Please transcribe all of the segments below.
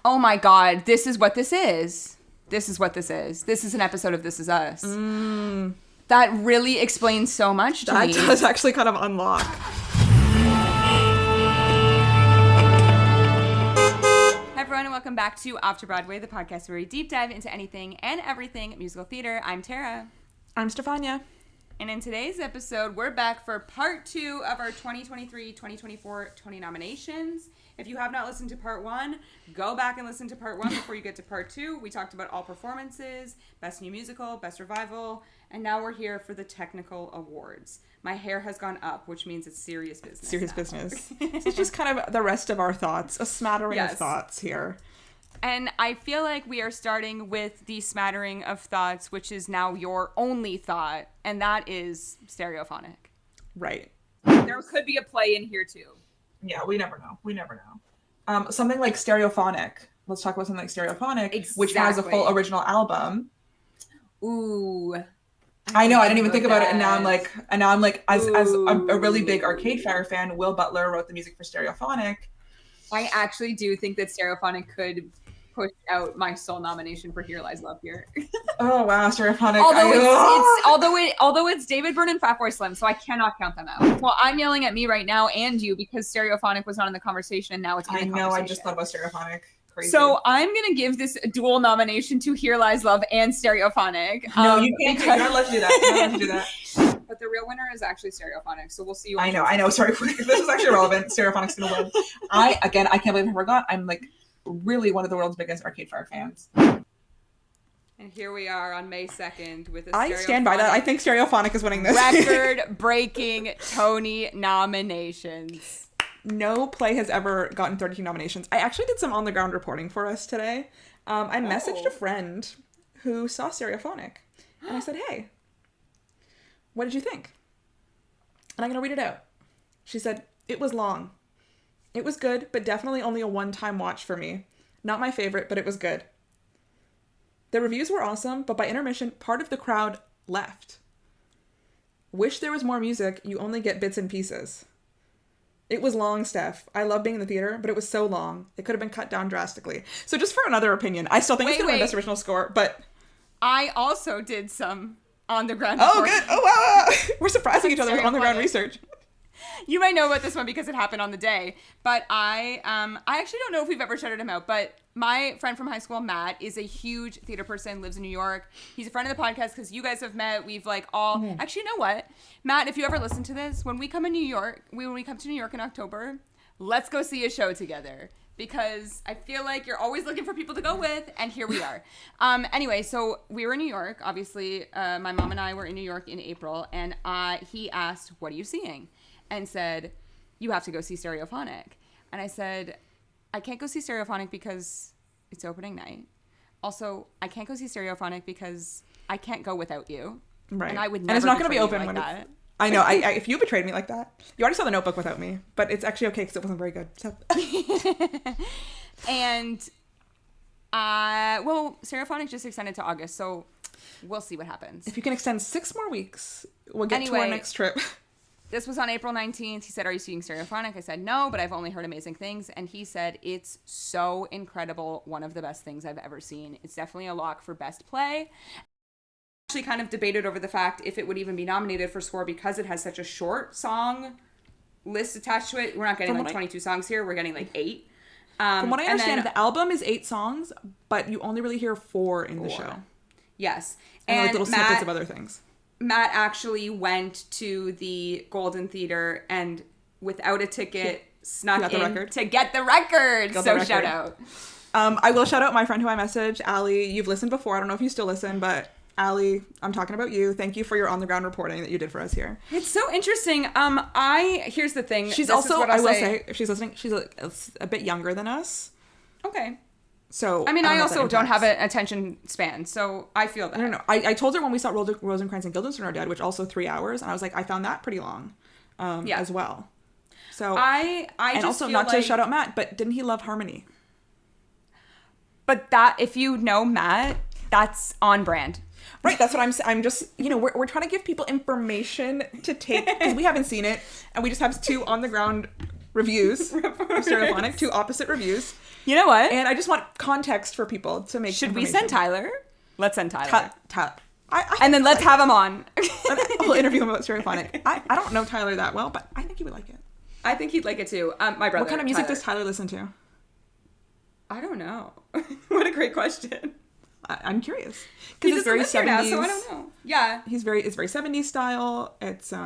Oh my God, this is what this is. This is what this is. This is an episode of This Is Us. That really explains so much to me. That does actually kind of unlock. Hi everyone, and welcome back to Off to Broadway, the podcast where we deep dive into anything and everything musical theater. I'm Tara. I'm Stefania. And in today's episode, we're back for part 2 of our 2023-2024 Tony nominations. If you have not listened to part 1, go back and listen to part 1 before you get to part 2. We talked about all performances, best new musical, best revival, and now we're here for the technical awards. My hair has gone up, which means it's serious business. Serious business. It's just kind of the rest of our thoughts, a smattering of thoughts here. And I feel like we are starting with the smattering of thoughts, which is now your only thought, and that is stereophonic. Right. There could be a play in here, too. Yeah, we never know. Something like Stereophonic. Let's talk about something like Stereophonic, which has a full original album. Ooh. I know, I didn't even think about it, and now I'm like, as a really big Arcade Fire fan, Will Butler wrote the music for Stereophonic. I actually do think that Stereophonic could push out my sole nomination for Here Lies Love Here. Oh wow, Stereophonic. Although it's David Byrne and Fatboy Slim, so I cannot count them out. Well, I'm yelling at me right now and you because Stereophonic was not in the conversation, and now it's in the conversation. I just thought about Stereophonic. Crazy. So I'm gonna give this dual nomination to Here Lies Love and Stereophonic. No, you can't. You're not allowed to do that. But the real winner is actually Stereophonic, so we'll see. I know. Sorry, this is actually relevant. Stereophonic's gonna win. I can't believe I forgot. I'm like really one of the world's biggest Arcade Fire fans. And here we are on May 2nd with I stand by that. I think Stereophonic is winning this. Record-breaking Tony nominations. No play has ever gotten 32 nominations. I actually did some on-the-ground reporting for us today. I messaged a friend who saw Stereophonic, and I said, hey, what did you think? And I'm going to read it out. She said, it was long. It was good, but definitely only a one-time watch for me. Not my favorite, but it was good. The reviews were awesome, but by intermission, part of the crowd left. Wish there was more music. You only get bits and pieces. It was long, Steph. I love being in the theater, but it was so long. It could have been cut down drastically. So just for another opinion, I still think it's going to win Best Original Score, but... I also did some on-the-ground reporting. Oh, good. Oh, wow. We're surprising each other with on-the-ground research. You might know about this one because it happened on the day, but I actually don't know if we've ever shouted him out, but my friend from high school, Matt, is a huge theater person, lives in New York. He's a friend of the podcast because you guys have met. We've like all, actually, you know what? Matt, if you ever listen to this, when we come to New York in October, let's go see a show together because I feel like you're always looking for people to go with, and here we are. Anyway, so we were in New York, obviously. My mom and I were in New York in April, and he asked, what are you seeing? And said, you have to go see Stereophonic. And I said, I can't go see Stereophonic because it's opening night. Also, I can't go see Stereophonic because I can't go without you. Right. And I would never and it's not going to be open like when that. I know. If you betrayed me like that, you already saw The Notebook without me, but it's actually okay because it wasn't very good. So. And, Stereophonic just extended to August, so we'll see what happens. If you can extend 6 more weeks, we'll get to our next trip. This was on April 19th. He said, are you seeing Stereophonic? I said, no, but I've only heard amazing things. And he said, it's so incredible. One of the best things I've ever seen. It's definitely a lock for best play. Actually kind of debated over the fact if it would even be nominated for score because it has such a short song list attached to it. We're not getting 22 songs here. We're getting 8. From what I understand, the album is 8 songs, but you only really hear 4 in the show. Yes. And little snippets of other things. Matt actually went to the Golden Theater and without a ticket snuck in to get the record. Shout out. I will shout out my friend who I messaged, Allie. You've listened before. I don't know if you still listen, but Allie, I'm talking about you. Thank you for your on-the-ground reporting that you did for us here. It's so interesting. Here's the thing. She's also, I will say, if she's listening, she's a bit younger than us. Okay. So I also don't have an attention span, so I feel that. No. I told her when we saw Rosencrantz and Guildenstern Are Dead, which also 3 hours, and I was like, I found that pretty long, as well. So I and just also feel not to shout out Matt, but didn't he love Harmony? But that, if you know Matt, that's on brand. Right, that's what I'm saying. I'm just, we're trying to give people information to take because we haven't seen it, and we just have 2 on the ground reviews of Stereophonic, 2 opposite reviews. You know what? And I just want context for people to make. Should we send Tyler? Let's send Tyler. And then let's have him on. We'll interview him about Stereophonic. I don't know Tyler that well, but I think he would like it. I think he'd like it too. My brother. What kind of music Tyler. does Tyler listen to? I don't know. What a great question. I'm curious Because it's very 70s. Now, so I don't know. Yeah. It's very 70s style. It's you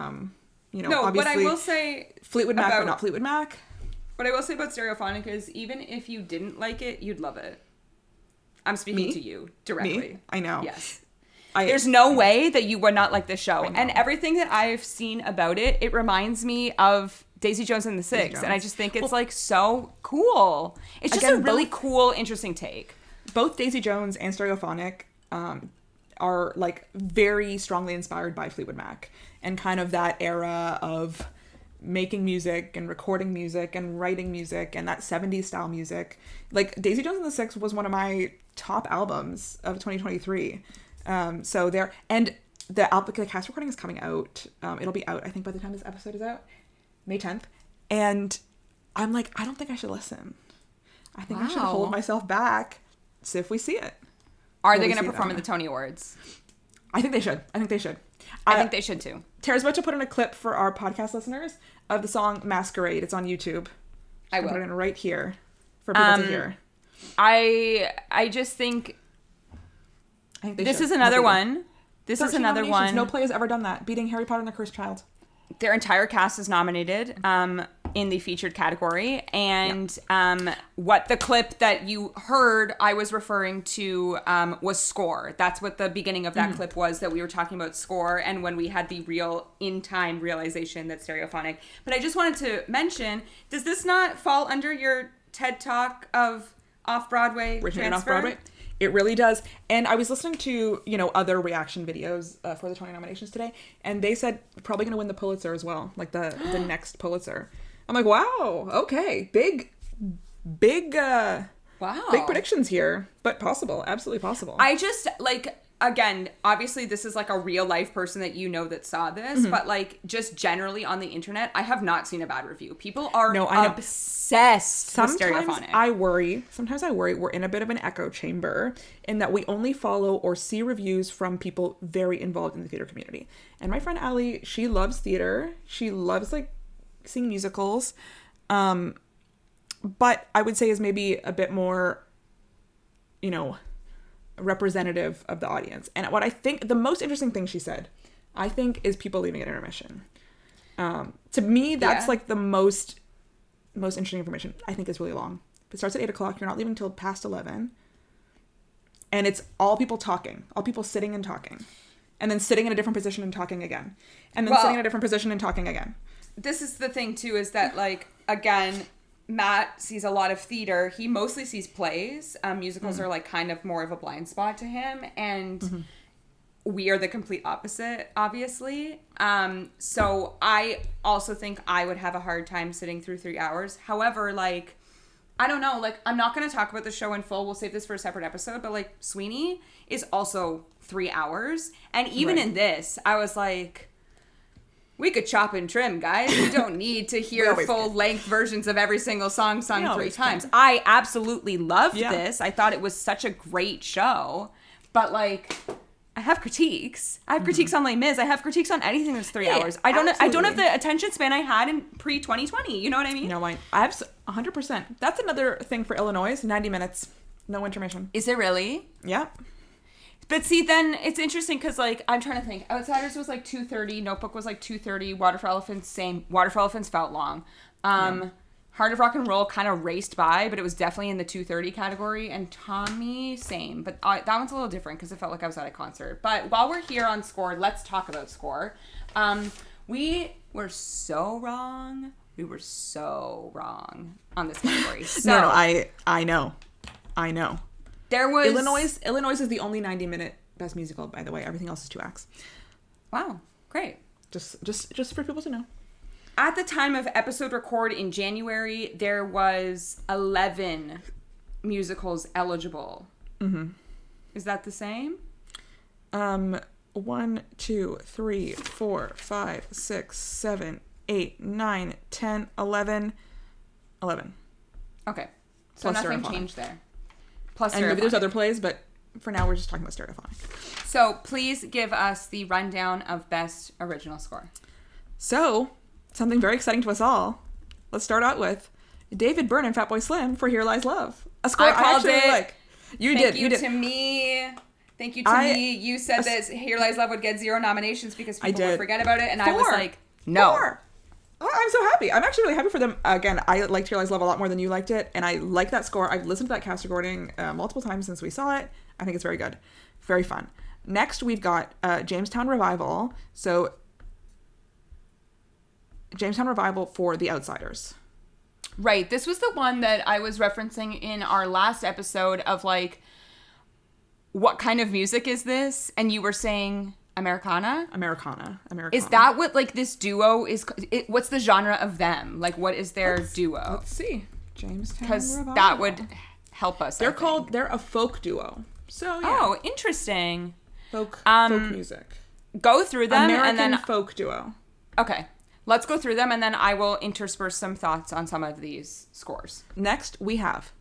know, no, obviously. But I will say Fleetwood Mac, but not Fleetwood Mac. What I will say about Stereophonic is even if you didn't like it, you'd love it. I'm speaking to you directly. Me? I know. Yes. There's no way that you would not like this show. I know. And everything that I've seen about it, it reminds me of Daisy Jones and the Six. And I just think it's like so cool. It's just a really cool, interesting take. Both Daisy Jones and Stereophonic are like very strongly inspired by Fleetwood Mac and kind of that era of making music and recording music and writing music and that 70s style music. Like Daisy Jones and the Six was one of my top albums of 2023. So there, and the cast recording is coming out. It'll be out, I think, by the time this episode is out, May 10th. And I'm like, I don't think I should listen. I think I should hold myself back. See if we see it. Are they going to perform at the Tony Awards? I think they should. I think they should too. Tara's about to put in a clip for our podcast listeners of the song Masquerade. It's on YouTube. I will put it in right here for people to hear. I just think this is another one. This is another one. No play has ever done that, beating Harry Potter and the Cursed Child. Their entire cast is nominated in the featured category. And what the clip that you heard I was referring to was Score. That's what the beginning of that clip was, that we were talking about Score and when we had the real in-time realization that Stereophonic. But I just wanted to mention, does this not fall under your TED Talk of off-Broadway transfer? Off-Broadway? It really does. And I was listening to, you know, other reaction videos for the Tony nominations today, and they said probably going to win the Pulitzer as well, like the next Pulitzer. I'm like, wow, okay, big predictions here, but possible, absolutely possible. I just like, again, obviously this is like a real life person that you know that saw this, but like just generally on the internet, I have not seen a bad review. People are obsessed with Stereophonic. Sometimes I worry we're in a bit of an echo chamber in that we only follow or see reviews from people very involved in the theater community. And my friend Allie, she loves theater. She loves like seeing musicals. But I would say is maybe a bit more, you know, representative of the audience. And what I think the most interesting thing she said, I think, is people leaving at intermission. To me, that's like the most interesting information. I think is really long. If it starts at 8:00, you're not leaving until past 11. And it's all people talking, all people sitting and talking, and then sitting in a different position and talking again, and then sitting in a different position and talking again. This is the thing too, is that like, again, Matt sees a lot of theater. He mostly sees plays. Musicals are like kind of more of a blind spot to him. And we are the complete opposite, obviously. So I also think I would have a hard time sitting through 3 hours. However, like, I don't know, like, I'm not going to talk about the show in full. We'll save this for a separate episode. But like, Sweeney is also 3 hours. And even in this, I was like, we could chop and trim, guys. We don't need to hear full-length versions of every single song sung 3 times. I absolutely loved this. I thought it was such a great show. But, like, I have critiques. I have critiques on Les Mis. I have critiques on anything that's 3 hours. I don't have the attention span I had in pre-2020. You know what I mean? No, I have 100%. That's another thing for Illinois. 90 minutes. No intermission. Is it really? Yeah. But see, then it's interesting because, like, I'm trying to think. Outsiders was like 2:30. Notebook was like 2:30. Water for Elephants, same. Water for Elephants felt long. Heart of Rock and Roll kind of raced by, but it was definitely in the 2:30 category. And Tommy, same. But that one's a little different because it felt like I was at a concert. But while we're here on Score, let's talk about Score. We were so wrong. We were so wrong on this category. So, no, I know. There was Illinois is the only 90-minute best musical, by the way. Everything else is 2 acts. Wow, great. Just for people to know. At the time of episode record in January, there was 11 musicals eligible. Is that the same? 1, 2, 3, 4, 5, 6, 7, 8, 9, 10, 11. 11. Okay. So Plus nothing Stereophonic. changed there. Plus And maybe there's Stereophonic. other plays, but for now we're just talking about Stereophonic. So please give us the rundown of Best Original Score. So, something very exciting to us all. Let's start out with David Byrne and Fatboy Slim for Here Lies Love. A score I called actually it. like. You Thank did. to me. Thank you to me. You said that Here Lies Love would get 0 nominations because people would forget about it, and 4. I was like, no. 4. Oh, I'm so happy. I'm actually really happy for them. Again, I liked Here Lies Love a lot more than you liked it, and I like that score. I've listened to that cast recording multiple times since we saw it. I think it's very good. Very fun. Next, we've got Jamestown Revival. So, Jamestown Revival for The Outsiders. Right. This was the one that I was referencing in our last episode of like, what kind of music is this? And you were saying Americana? Americana. Is that what like this duo is? What's the genre of them? Like, what is their duo? Let's see. Jamestown Because Revival. that would help us. They're a folk duo. So, yeah. Oh, interesting. Folk music. Go through them American and then folk duo. Okay. Let's go through them and then I will intersperse some thoughts on some of these scores. Next, we have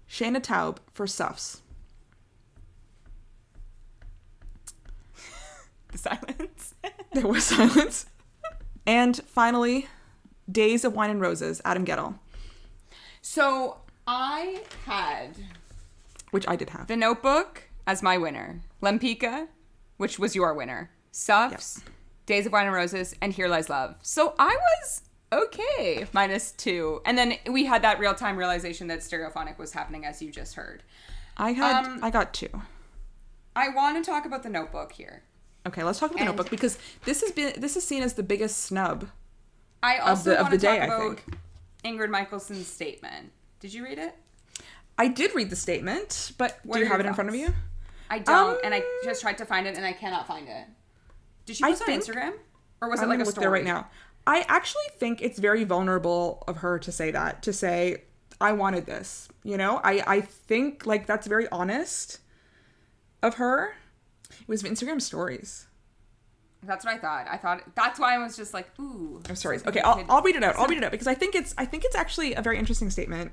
Shayna Taub for Suffs. The silence. There was silence. And finally, Days of Wine and Roses, Adam Gettle. So I had... Which I did have. The Notebook as my winner. Lempicka, which was your winner. Suffs, yes. Days of Wine and Roses, and Here Lies Love. So I was okay, -2. And then we had that real-time realization that Stereophonic was happening, as you just heard. I got 2. I want to talk about The Notebook here. Okay, let's talk about The Notebook because this is seen as the biggest snub. I also want to talk about I think. Ingrid Michaelson's statement. Did you read it? I did read the statement, but do you have it in front of you? I don't, and I just tried to find it, and I cannot find it. Did she post it on Instagram? Or was it like a story? There right now. I actually think it's very vulnerable of her to say that, to say, I wanted this. You know? I think, like, that's very honest of her. It was Instagram stories. That's what I thought. That's why I was just like, ooh. Oh, stories. Okay, I'll read it out. I'll read it out because I think it's actually a very interesting statement.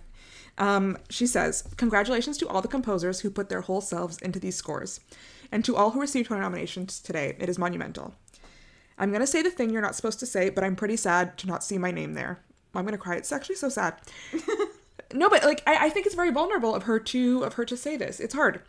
She says, "Congratulations to all the composers who put their whole selves into these scores, and to all who received 20 nominations today. It is monumental. I'm gonna say the thing you're not supposed to say, but I'm pretty sad to not see my name there. I'm gonna cry. It's actually so sad. No, but like I think it's very vulnerable of her to say this. It's hard.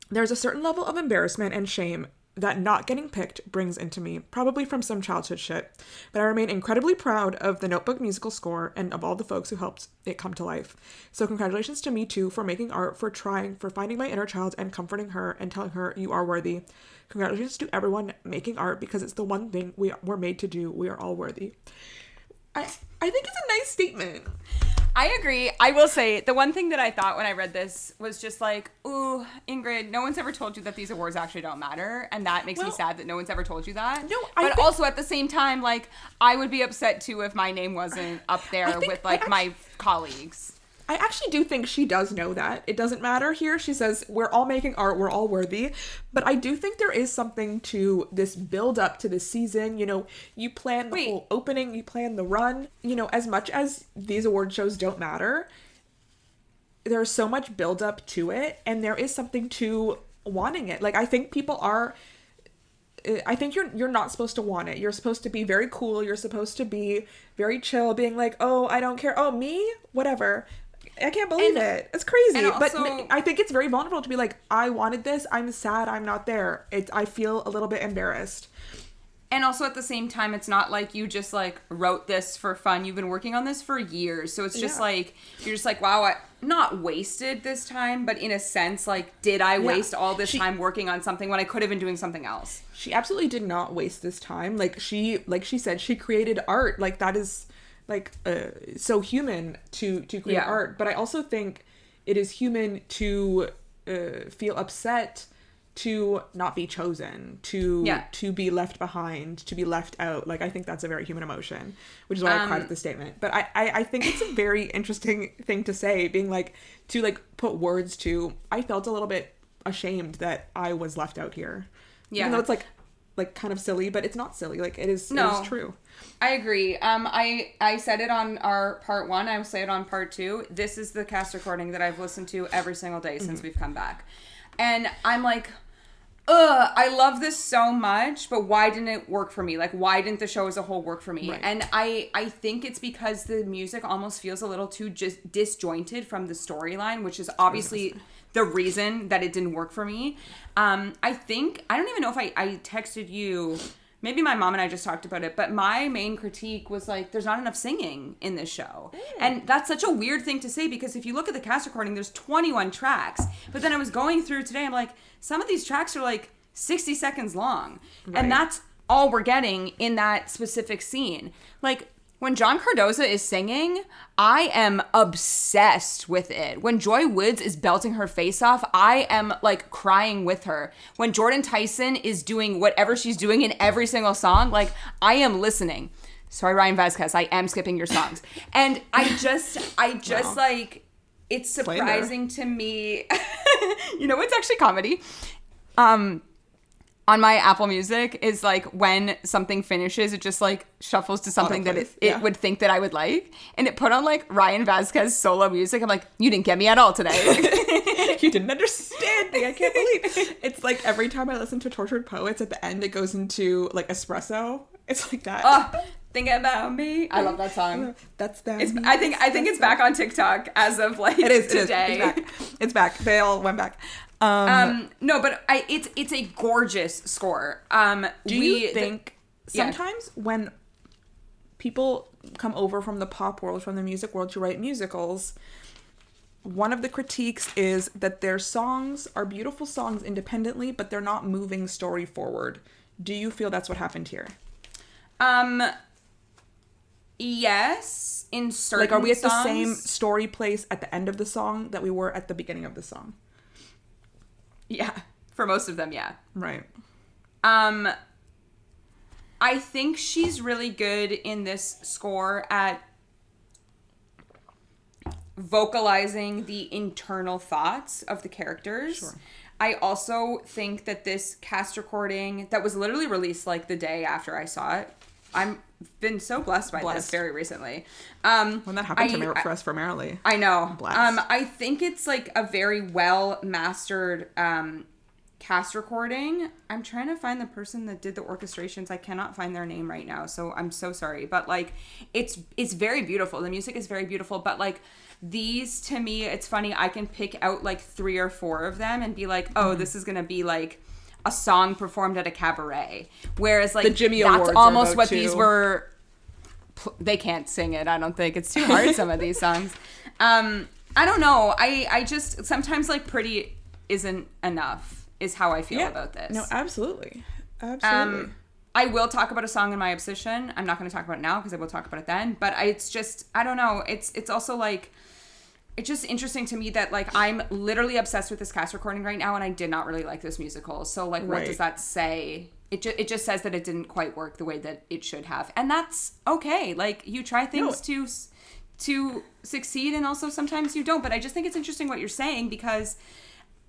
There's a certain level of embarrassment and shame that not getting picked brings into me, probably from some childhood shit, but I remain incredibly proud of the Notebook musical score and of all the folks who helped it come to life. So congratulations to me too for making art, for trying, for finding my inner child and comforting her and telling her you are worthy. Congratulations to everyone making art because it's the one thing we're made to do. We are all worthy." I think it's a nice statement. I agree. I will say the one thing that I thought when I read this was just like, ooh, Ingrid, no one's ever told you that these awards actually don't matter. And that makes me sad that no one's ever told you that. No, but also at the same time, like, I would be upset too if my name wasn't up there with like my colleagues. I actually do think she does know that. It doesn't matter here. She says, we're all making art, we're all worthy. But I do think there is something to this build up to this season. You know, you plan the whole opening, you plan the run. You know, as much as these award shows don't matter, there's so much build up to it. And there is something to wanting it. Like, I think people are... I think you're not supposed to want it. You're supposed to be very cool. You're supposed to be very chill, being like, oh, I don't care. Oh, me? Whatever. I can't believe it. It's crazy. Also, but I think it's very vulnerable to be like, I wanted this. I'm sad I'm not there. I feel a little bit embarrassed. And also at the same time, it's not like you just like wrote this for fun. You've been working on this for years. So it's just like, you're just like, wow, I not wasted this time, but in a sense, like, did I waste all this time working on something when I could have been doing something else? She absolutely did not waste this time. Like she said, she created art. Like that is like so human to create art. But I also think it is human to feel upset to not be chosen, to be left behind, to be left out. Like, I think that's a very human emotion, which is why I cried at the statement. But I think it's a very interesting thing to say, being like, to like put words to, I felt a little bit ashamed that I was left out here. Yeah. Even though it's like, like kind of silly, but it's not silly. Like it is true. I agree. I said it on our part 1. I will say it on part 2. This is the cast recording that I've listened to every single day since we've come back. And I'm like, I love this so much, but why didn't it work for me? Like, why didn't the show as a whole work for me? Right. And I think it's because the music almost feels a little too just disjointed from the storyline, which is obviously the reason that it didn't work for me. I don't even know if I texted you. Maybe my mom and I just talked about it, but my main critique was like, there's not enough singing in this show. And that's such a weird thing to say, because if you look at the cast recording, there's 21 tracks. But then I was going through today, I'm like, some of these tracks are like 60 seconds long. Right. And that's all we're getting in that specific scene. Like, when John Cardoza is singing, I am obsessed with it. When Joy Woods is belting her face off, I am like crying with her. When Jordan Tyson is doing whatever she's doing in every single song, like I am listening. Sorry, Ryan Vasquez, I am skipping your songs. And I just wow. Like, it's surprising to me. You know, it's actually comedy. On my Apple Music is like when something finishes, it just like shuffles to something that it would think that I would like. And it put on like Ryan Vasquez solo music. I'm like, you didn't get me at all today. You didn't understand me. I can't believe. It's like every time I listen to Tortured Poets, at the end it goes into like espresso. It's like that. Oh, think about me. I love that song. That's that. I think it's back on TikTok as of like today. It's back. They all went back. No, but it's a gorgeous score. Do you think sometimes when people come over from the pop world, from the music world to write musicals, one of the critiques is that their songs are beautiful songs independently, but they're not moving story forward. Do you feel that's what happened here? Yes, in certain like, are we at songs? the same story place at the end of the song that we were at the beginning of the song? Yeah, for most of them, yeah. Right. I think she's really good in this score at vocalizing the internal thoughts of the characters. Sure. I also think that this cast recording that was literally released like the day after I saw it. I've been so blessed by this very recently. When that happened for us primarily. I know. Blessed. I think it's like a very well mastered cast recording. I'm trying to find the person that did the orchestrations. I cannot find their name right now, so I'm so sorry. But like, it's very beautiful. The music is very beautiful. But like, these, to me, it's funny. I can pick out like 3 or 4 of them and be like, oh, this is gonna be like a song performed at a cabaret. Whereas like, the Jimmy Awards that's almost what these were. They can't sing it. I don't think it's too hard. Some of these songs. I don't know. I just sometimes like pretty isn't enough is how I feel about this. No, absolutely. I will talk about a song in my obsession. I'm not going to talk about it now because I will talk about it then. But it's just, I don't know. It's also like, it's just interesting to me that like I'm literally obsessed with this cast recording right now, and I did not really like this musical. So like, what does that say? It just says that it didn't quite work the way that it should have, and that's okay. Like, you try things to succeed, and also sometimes you don't. But I just think it's interesting what you're saying, because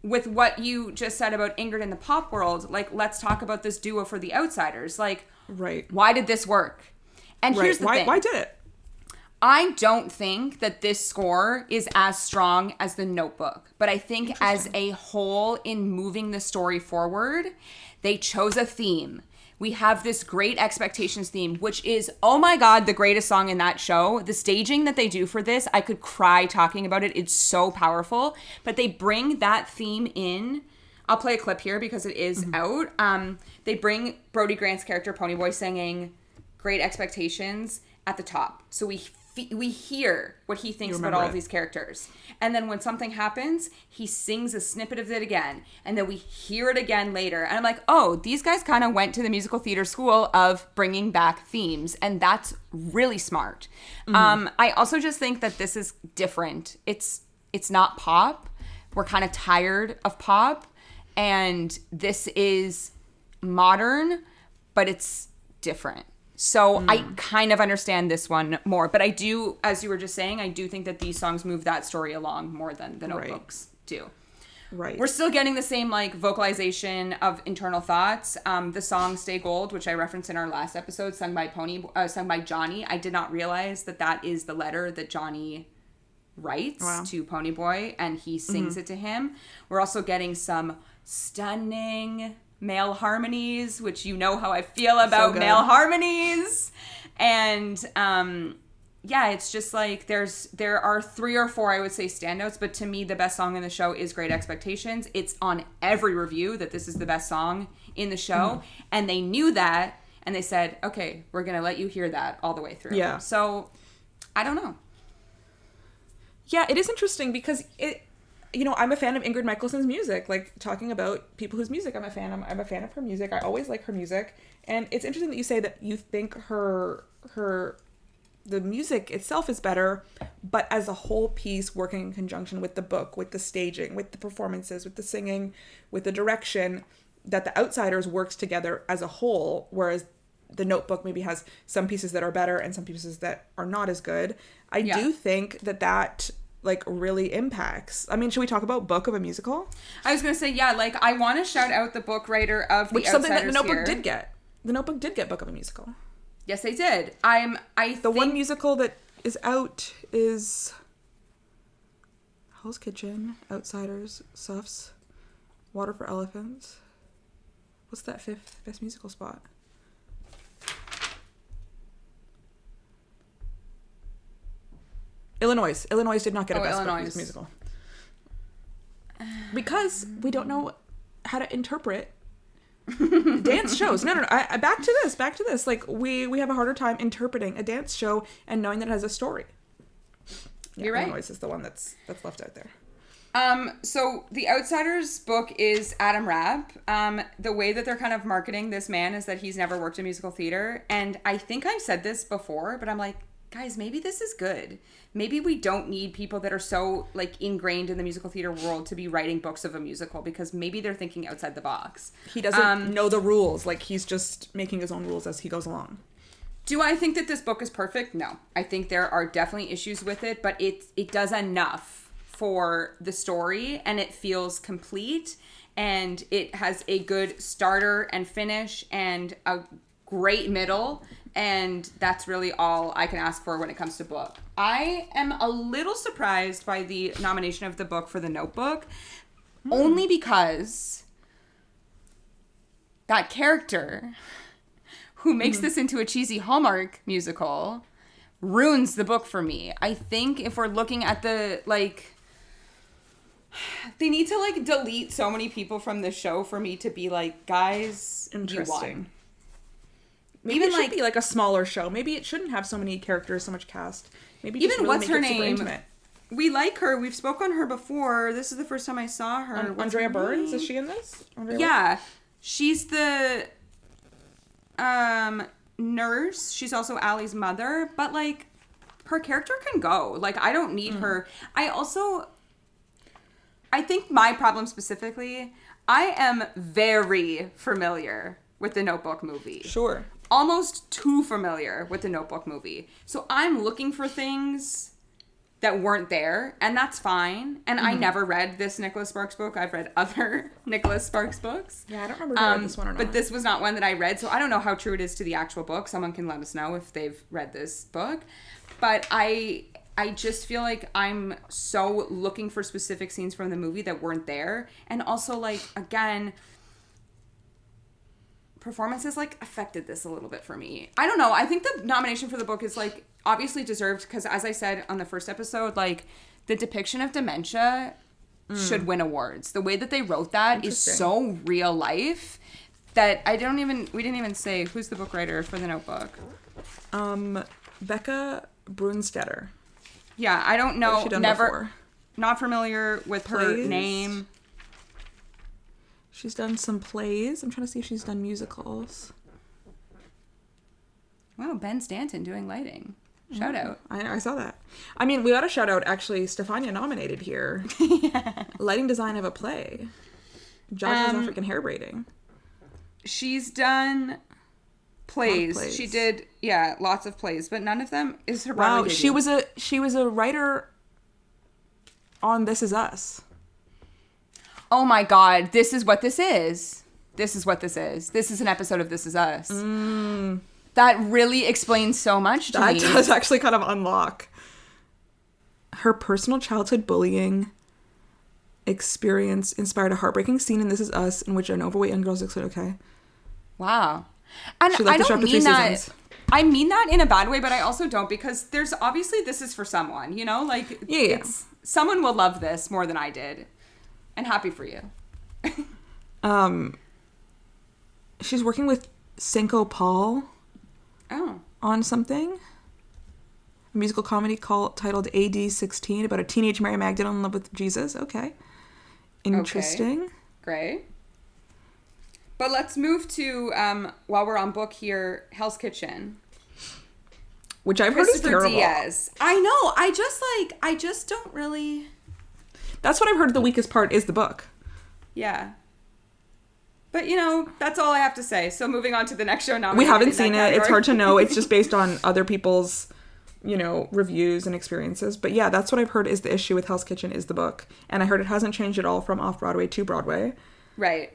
with what you just said about Ingrid in the pop world, like, let's talk about this duo for The Outsiders. Like, why did this work? And here's the thing. Why did it? I don't think that this score is as strong as The Notebook, but I think as a whole, in moving the story forward, they chose a theme. We have this Great Expectations theme, which is, oh my God, the greatest song in that show. The staging that they do for this, I could cry talking about it. It's so powerful. But they bring that theme in. I'll play a clip here because it is out. They bring Brody Grant's character, Ponyboy, singing Great Expectations at the top. So we hear what he thinks about all of these characters. And then when something happens, he sings a snippet of it again. And then we hear it again later. And I'm like, oh, these guys kind of went to the musical theater school of bringing back themes. And that's really smart. I also just think that this is different. It's not pop. We're kind of tired of pop. And this is modern, but it's different. So I kind of understand this one more. But I do, as you were just saying, I do think that these songs move that story along more than the Notebooks do. Right. We're still getting the same like vocalization of internal thoughts. The song "Stay Gold," which I referenced in our last episode, sung by Johnny. I did not realize that is the letter that Johnny writes to Ponyboy, and he sings it to him. We're also getting some stunning male harmonies, which you know how I feel about male harmonies. And yeah, it's just like there are 3 or 4 I would say standouts, but to me the best song in the show is Great Expectations. It's on every review that this is the best song in the show, and they knew that, and they said, okay, we're gonna let you hear that all the way through. Yeah. So I don't know. Yeah, it is interesting because I'm a fan of Ingrid Michaelson's music. Like, talking about people whose music I'm a fan of. I'm a fan of her music. I always like her music. And it's interesting that you say that you think the music itself is better, but as a whole piece working in conjunction with the book, with the staging, with the performances, with the singing, with the direction, that The Outsiders works together as a whole, whereas The Notebook maybe has some pieces that are better and some pieces that are not as good. I do think that like really impacts. I mean, should we talk about book of a musical? I was gonna say, yeah, like I want to shout out the book writer of The Outsiders, something that The Notebook here. did get. The Notebook did get book of a musical. Yes, they did. The one musical that is out is Hell's Kitchen, Outsiders, Suffs, Water for Elephants. What's that 5th best musical spot? Illinois did not get a best book musical. Because we don't know how to interpret dance shows. No. Back to this. Like, we have a harder time interpreting a dance show and knowing that it has a story. You're right. Illinois is the one that's left out there. So The Outsiders book is Adam Rabb. The way that they're kind of marketing this man is that he's never worked in musical theater. And I think I've said this before, but I'm like, guys, maybe this is good. Maybe we don't need people that are so like ingrained in the musical theater world to be writing books of a musical, because maybe they're thinking outside the box. He doesn't know the rules. Like, he's just making his own rules as he goes along. Do I think that this book is perfect? No. I think there are definitely issues with it, but it does enough for the story, and it feels complete, and it has a good starter and finish and a great middle, and that's really all I can ask for when it comes to book. I am a little surprised by the nomination of the book for The Notebook, only because that character who makes this into a cheesy Hallmark musical ruins the book for me. I think if we're looking at the, like, they need to, like, delete so many people from the show for me to be like, guys, you won. Maybe it should be like a smaller show. Maybe it shouldn't have so many characters, so much cast. Maybe even just really what's make her it super name? intimate. We like her. We've spoken on her before. This is the first time I saw her. Andrea Burns, is she in this? Yeah, she's the nurse. She's also Allie's mother, but like her character can go. Like, I don't need her. I think my problem specifically, I am very familiar with the Notebook movie. Sure. Almost too familiar with the Notebook movie. So I'm looking for things that weren't there, and that's fine. And I never read this Nicholas Sparks book. I've read other Nicholas Sparks books. Yeah, I don't remember if I read this one or not. But this was not one that I read, so I don't know how true it is to the actual book. Someone can let us know if they've read this book. But I just feel like I'm so looking for specific scenes from the movie that weren't there. And also, like, again, performances, like, affected this a little bit for me. I don't know. I think the nomination for the book is, like, obviously deserved because, as I said on the first episode, like, the depiction of dementia should win awards. The way that they wrote that is so real life that we didn't even say who's the book writer for The Notebook. Becca Brunstetter. Yeah, I don't know. What has she done before? Not familiar with her name. She's done some plays. I'm trying to see if she's done musicals. Wow, Ben Stanton doing lighting. Shout out. I saw that. I mean, we got to shout out, actually, Stefania nominated here. Yeah. Lighting design of a play. Judges African hair braiding. She's done plays. She did, lots of plays, but none of them is her Broadway debut. She was a writer on This Is Us. Oh my God, this is what this is. This is what this is. This is an episode of This Is Us. That really explains so much to me. That does actually kind of unlock her personal childhood bullying experience inspired a heartbreaking scene in This Is Us in which an overweight young girl is okay. Wow. And She left I the show don't after 3 mean that. seasons. I mean that in a bad way, but I also don't, because there's obviously this is for someone, you know? Like, Yeah. Someone will love this more than I did. And happy for you. She's working with Cinco Paul Oh. on something. A musical comedy titled AD 16 about a teenage Mary Magdalene in love with Jesus. Okay. Interesting. Okay. Great. But let's move to, while we're on book here, Hell's Kitchen. Which I've heard is Christopher terrible. Diaz. I know. I just don't really. That's what I've heard the weakest part is the book. Yeah. But, you know, that's all I have to say. So moving on to the next show nominated. We haven't in that seen it. category. It's hard to know. It's just based on other people's, you know, reviews and experiences. But yeah, that's what I've heard is the issue with Hell's Kitchen is the book. And I heard it hasn't changed at all from off-Broadway to Broadway. Right.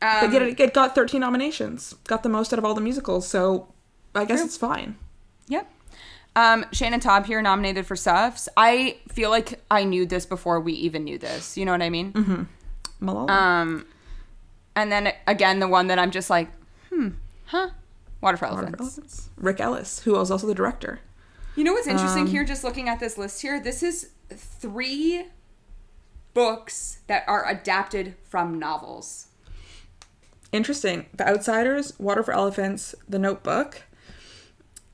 But yet it got 13 nominations. Got the most out of all the musicals. So I guess it's fine. Yep. Shannon Taub here nominated for Suffs. I feel like I knew this before we even knew this. You know what I mean? Mm-hmm. Malala. And then again, the one that I'm just like, Water for Elephants. Rick Ellis, who was also the director. You know what's interesting here, just looking at this list here? This is 3 books that are adapted from novels. Interesting. The Outsiders, Water for Elephants, The Notebook.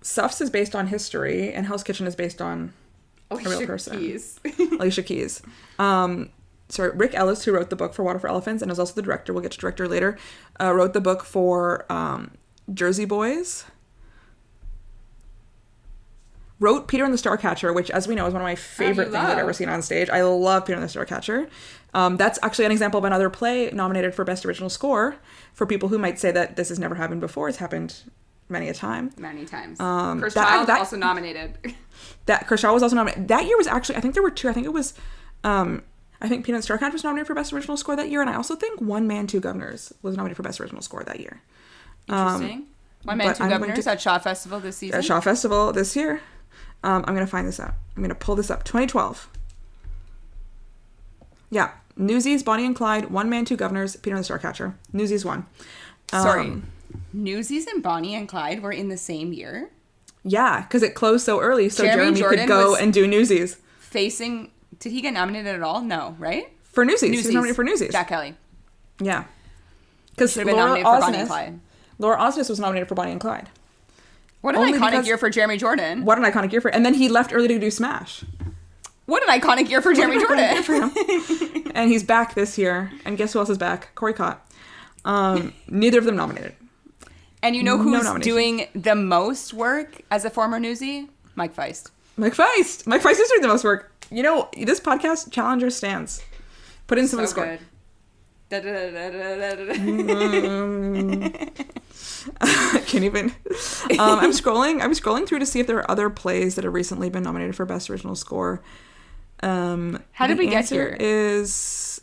Suffs is based on history, and Hell's Kitchen is based on a real person. Alicia Keys. Rick Ellis, who wrote the book for Water for Elephants and is also the director, we'll get to director later, wrote the book for Jersey Boys. Wrote Peter and the Starcatcher, which, as we know, is one of my favorite things I've ever seen on stage. I love Peter and the Starcatcher. That's actually an example of another play nominated for Best Original Score. For people who might say that this has never happened before, it's happened many a time. Many times. Chris Child also nominated. Chris Child was also nominated. That year was actually, I think there were 2. I think it was, I think Peanut Starcatcher was nominated for Best Original Score that year, and I also think One Man, Two Governors was nominated for Best Original Score that year. Interesting. One Man, Two Governors at Shaw Festival this season. At Shaw Festival this year. I'm going to find this out. I'm going to pull this up. 2012. Yeah. Newsies, Bonnie and Clyde, One Man, Two Governors, Peter and the Starcatcher. Newsies won. Sorry. Newsies and Bonnie and Clyde were in the same year? Yeah, because it closed so early, so Jeremy could go and do Newsies. Did he get nominated at all? No, right? For Newsies. He was nominated for Newsies. Jack Kelly. Yeah. Because Laura Osnes was nominated for Bonnie and Clyde. What an iconic year for Jeremy Jordan. What an iconic year for... And then he left early to do Smash. What an iconic year for Jeremy Jordan. For him. And he's back this year. And guess who else is back? Corey Cott. Neither of them nominated. And you know who's doing the most work as a former Newsie? Mike Feist. Mike Feist is doing the most work. You know, this podcast, Challenger stands. Put in some of the score. I can't even. I'm scrolling through to see if there are other plays that have recently been nominated for Best Original Score. How did we get here? This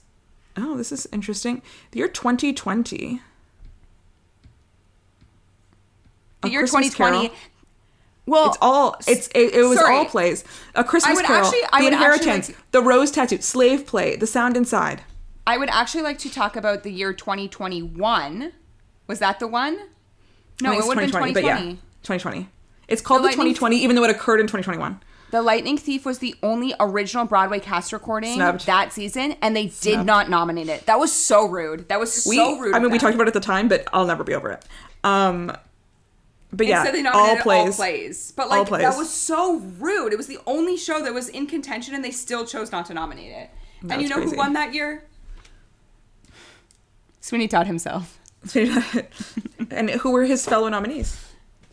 is interesting. The year 2020. The year 2020. Carol. Well, it was all plays. A Christmas Carol, The Inheritance, The Rose Tattoo, Slave Play, The Sound Inside. I would actually like to talk about the year 2021. Was that the one? No, it would have been 2020. But yeah, 2020. It's called the 2020, even though it occurred in 2021. The Lightning Thief was the only original Broadway cast recording that season, and they did not nominate it. That was so rude. Rude. I mean, we talked about it at the time, but I'll never be over it. But yeah, they nominated all plays. But like, that was so rude. It was the only show that was in contention, and they still chose not to nominate it. And you know who won that year? Sweeney Todd himself. And who were his fellow nominees?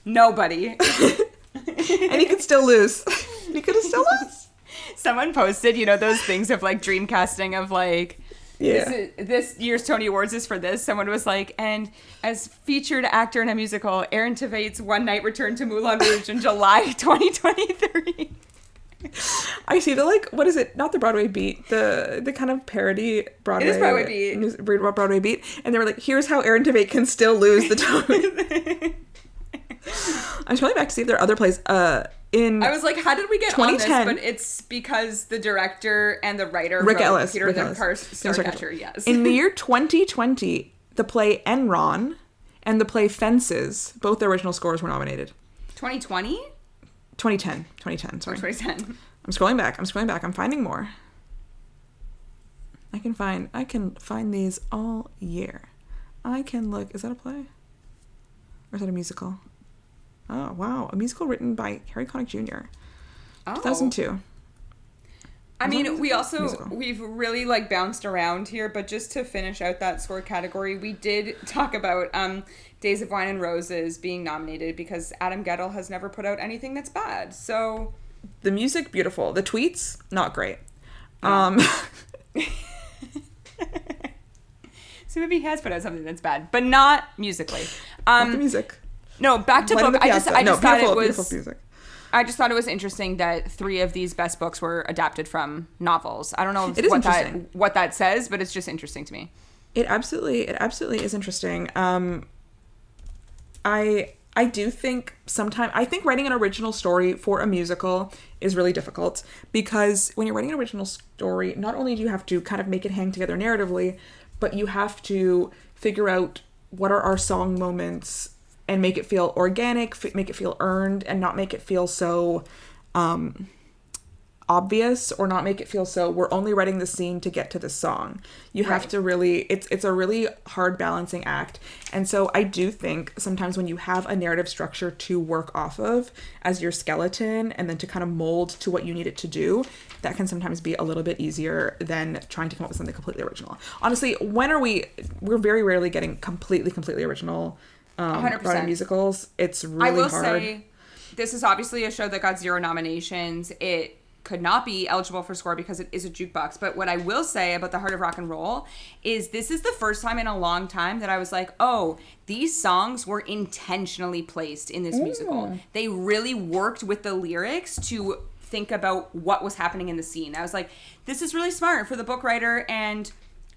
Nobody. And he could still lose. He could have still lost. Someone posted, those things of like dream casting of like, this year's Tony Awards is for this. Someone was like, and as featured actor in a musical, Aaron Tveit One Night returned to Moulin Rouge in July 2023. I see the like, what is it? Not the Broadway beat, the kind of parody Broadway. It is Broadway beat. Broadway beat, and they were like, "Here's how Aaron Tveit can still lose the tone." I'm scrolling back to see if there are other plays. I was like, how did we get on this? 2010. But it's because the director and the writer Rick wrote Ellis. Peter Rick the Ellis. Starcatcher. Yes. In the year 2020, the play Enron and the play Fences, both the original scores were nominated. 2020? 2010. Sorry. 2010. I'm scrolling back. I'm finding more. I can find these all year. I can look. Is that a play? Or is that a musical? Oh, wow. A musical written by Harry Connick Jr. Oh. 2002. I mean, we've really like bounced around here, but just to finish out that score category, we did talk about Days of Wine and Roses being nominated because Adam Gettle has never put out anything that's bad. So the music, beautiful. The tweets, not great. So maybe he has put out something that's bad, but not musically. Not the music. No, back to book. I just thought it was beautiful music. I just thought it was interesting that 3 of these best books were adapted from novels. I don't know what that says, but it's just interesting to me. It absolutely is interesting. I do think I think writing an original story for a musical is really difficult because when you're writing an original story, not only do you have to kind of make it hang together narratively, but you have to figure out what are our song moments and make it feel organic, make it feel earned, and not make it feel so obvious, or not make it feel so we're only writing the scene to get to the song. You have to really, it's a really hard balancing act. And so I do think sometimes when you have a narrative structure to work off of as your skeleton and then to kind of mold to what you need it to do, that can sometimes be a little bit easier than trying to come up with something completely original. Honestly, we're very rarely getting completely original 100% musicals. It's really hard. I will say, this is obviously a show that got 0 nominations. It could not be eligible for score because it is a jukebox. But what I will say about The Heart of Rock and Roll is this is the first time in a long time that I was like, oh, these songs were intentionally placed in this musical. They really worked with the lyrics to think about what was happening in the scene. I was like, this is really smart for the book writer and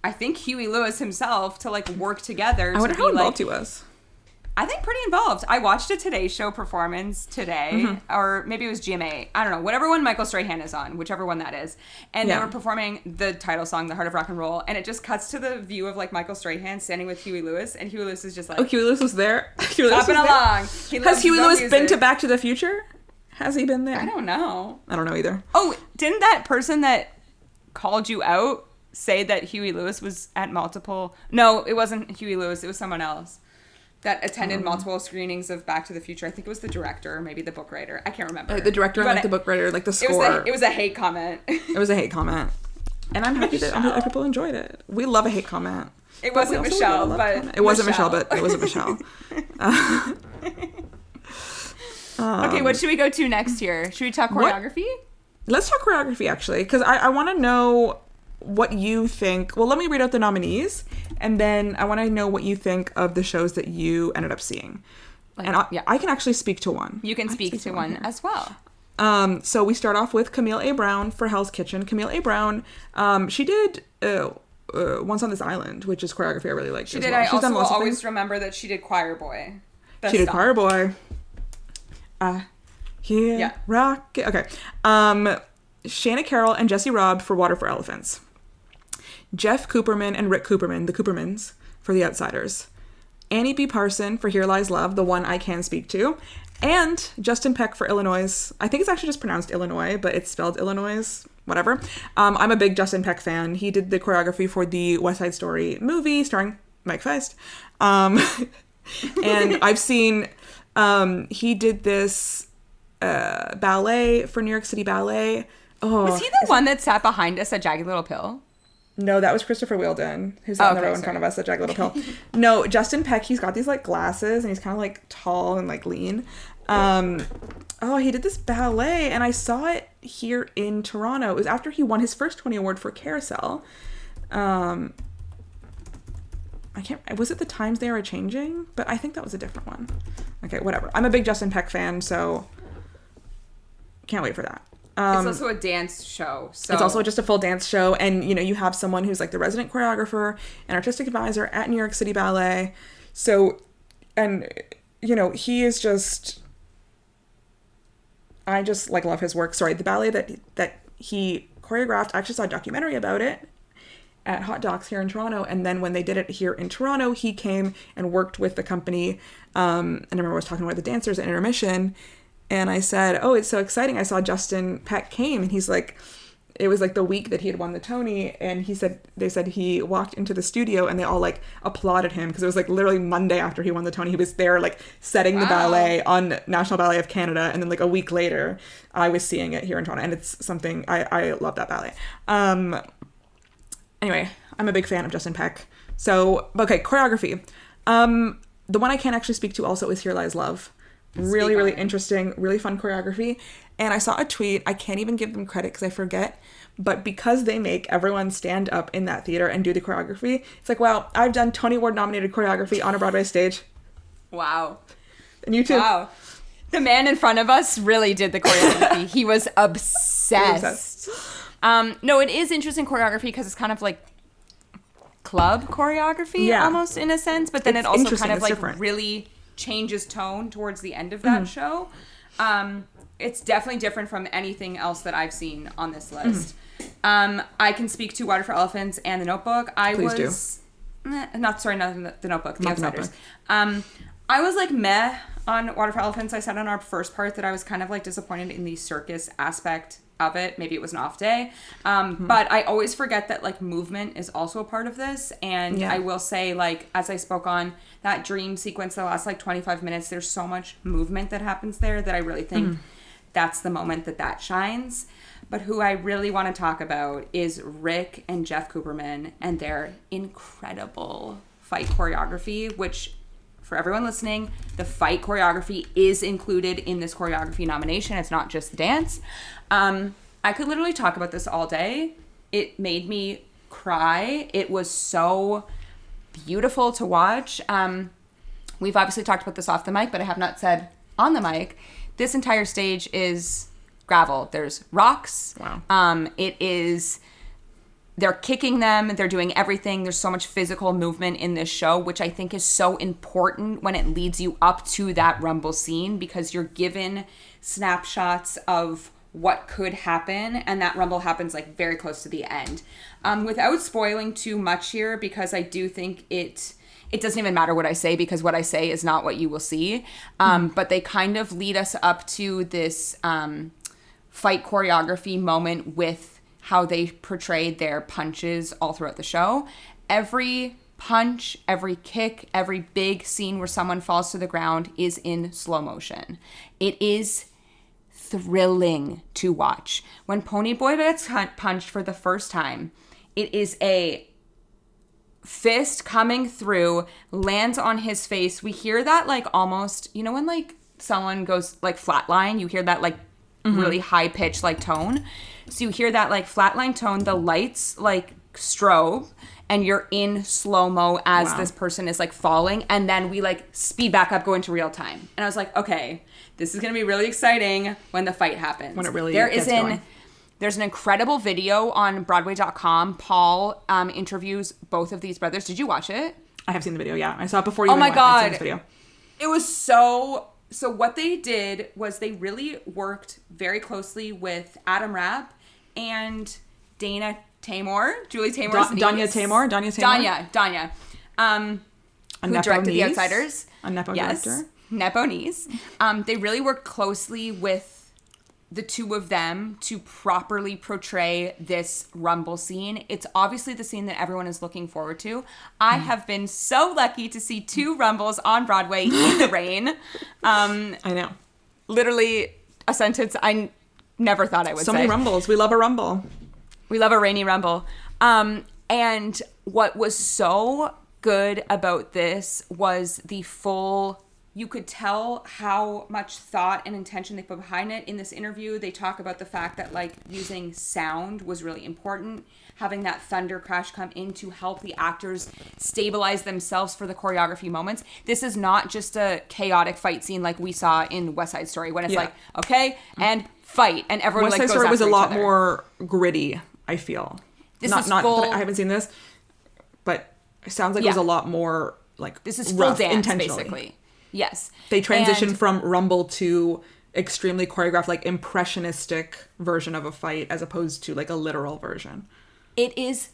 I think Huey Lewis himself to like work together. I wonder how involved he was. I think pretty involved. I watched a Today Show performance today, or maybe it was GMA. I don't know. Whatever one Michael Strahan is on, whichever one that is. And they were performing the title song, The Heart of Rock and Roll, and it just cuts to the view of like Michael Strahan standing with Huey Lewis, and Huey Lewis is just like... Oh, Huey Lewis was there? Clapping along. Has Huey Lewis been to Back to the Future? Has he been there? I don't know. I don't know either. Oh, didn't that person that called you out say that Huey Lewis was at multiple... No, it wasn't Huey Lewis. It was someone else that attended multiple screenings of Back to the Future. I think it was the director or maybe the book writer. I can't remember. The director and like the book writer, like the score. It was a hate comment. It was a hate comment. And I'm happy that people enjoyed it. We love a hate comment. It wasn't Michelle, but... It wasn't Michelle, but it wasn't Michelle. Okay, what should we go to next here? Should we talk choreography? Let's talk choreography, actually, because I want to know what you think. Well, let me read out the nominees, and then I want to know what you think of the shows that you ended up seeing. And I can actually speak to one. You can speak to one as well. So we start off with Camille A. Brown for Hell's Kitchen. Camille A. Brown, she did Once on This Island, which is choreography I really like. She did. Well. I also will always remember that she did Choir Boy. She did Choir Boy. Rock. Okay. Shana Carroll and Jesse Robb for Water for Elephants. Jeff Cooperman and Rick Cooperman, the Coopermans, for The Outsiders. Annie B. Parson for Here Lies Love, the one I can speak to. And Justin Peck for Illinois. I think it's actually just pronounced Illinois, but it's spelled Illinois. Whatever. I'm a big Justin Peck fan. He did the choreography for the West Side Story movie starring Mike Feist. And I've seen... he did this ballet for New York City Ballet. Oh, was he the one that sat behind us at Jagged Little Pill? No, that was Christopher Wheeldon, who's on the row in front of us at Jagged Little Pill. No, Justin Peck, he's got these like glasses and he's kind of like tall and like lean. He did this ballet and I saw it here in Toronto. It was after he won his first Tony Award for Carousel. Was it The Times They Are Changing? But I think that was a different one. Okay, whatever. I'm a big Justin Peck fan, so can't wait for that. It's also a dance show. So it's also just a full dance show. And, you know, you have someone who's like the resident choreographer and artistic advisor at New York City Ballet. So, and, you know, he is just, I just like love his work. Sorry, the ballet that he choreographed, I actually saw a documentary about it at Hot Docs here in Toronto. And then when they did it here in Toronto, he came and worked with the company. And I remember I was talking about the dancers at intermission. And I said, oh, it's so exciting. I saw Justin Peck came, and he's like, it was like the week that he had won the Tony. And they said he walked into the studio and they all like applauded him because it was like literally Monday after he won the Tony. He was there like setting the ballet on National Ballet of Canada. And then like a week later, I was seeing it here in Toronto. And it's something, I love that ballet. Anyway, I'm a big fan of Justin Peck. So, okay, choreography. The one I can't actually speak to also is Here Lies Love. Really interesting, really fun choreography. And I saw a tweet. I can't even give them credit because I forget. But because they make everyone stand up in that theater and do the choreography, it's like, wow, I've done Tony Award nominated choreography on a Broadway stage. Wow. And you too. Wow. The man in front of us really did the choreography. He was obsessed. No, it is interesting choreography because it's kind of like club choreography almost in a sense. But then it also kind of like different. Really changes tone towards the end of that show. It's definitely different from anything else that I've seen on this list. I can speak to Water for Elephants and The Notebook. Please do. Not The Notebook, The Outsiders. I was like meh on Water for Elephants. I said on our first part that I was kind of like disappointed in the circus aspect of it. Maybe it was an off day. But I always forget that like movement is also a part of this. And I will say, like, as I spoke on that dream sequence, the last like 25 minutes, there's so much movement that happens there that I really think that's the moment that shines. But who I really want to talk about is Rick and Jeff Cooperman and their incredible fight choreography, which for everyone listening, the fight choreography is included in this choreography nomination. It's not just the dance. I could literally talk about this all day. It made me cry. It was so beautiful to watch. We've obviously talked about this off the mic, but I have not said on the mic. This entire stage is gravel. There's rocks. Wow. They're kicking them. They're doing everything. There's so much physical movement in this show, which I think is so important when it leads you up to that rumble scene, because you're given snapshots of what could happen, and that rumble happens like very close to the end. Without spoiling too much here, because I do think it doesn't even matter what I say, because what I say is not what you will see. But they kind of lead us up to this fight choreography moment with how they portrayed their punches all throughout the show. Every punch, every kick, every big scene where someone falls to the ground is in slow motion. It is thrilling to watch. When Ponyboy gets punched for the first time, it is a fist coming through, lands on his face. We hear that like almost, you know, when like someone goes like flatline, you hear that like really high pitched like tone. So you hear that like flatline tone, the lights like strobe, and you're in slow-mo as this person is like falling, and then we like speed back up, go into real time. And I was like, okay, this is gonna be really exciting when the fight happens. When it really gets going. There's an incredible video on Broadway.com. Paul interviews both of these brothers. Did you watch it? I have seen the video, yeah. I saw it before you even went. God. I'd seen this video. It was so what they did was they really worked very closely with Adam Rapp and Dana Tamor, Julie Taymor's niece. Danya Tamor. Danya. Who directed The Outsiders. A Nepo director. Nepo niece. They really worked closely with the two of them to properly portray this rumble scene. It's obviously the scene that everyone is looking forward to. I have been so lucky to see 2 rumbles on Broadway in the rain. I know. Literally a sentence I never thought I would say. So many rumbles. We love a rumble. We love a rainy rumble. And what was so good about this was the full you could tell how much thought and intention they put behind it. In this interview, they talk about the fact that like using sound was really important, having that thunder crash come in to help the actors stabilize themselves for the choreography moments. This is not just a chaotic fight scene like we saw in West Side Story when it's like, okay, and fight, and everyone West like Side goes Story was a after lot each other. more gritty, I feel. This not is not full, that I haven't seen this, but it sounds like it was a lot more like this is full rough, dance intentionally. basically. Yes. They transitioned from Rumble to extremely choreographed, like impressionistic version of a fight as opposed to like a literal version. It is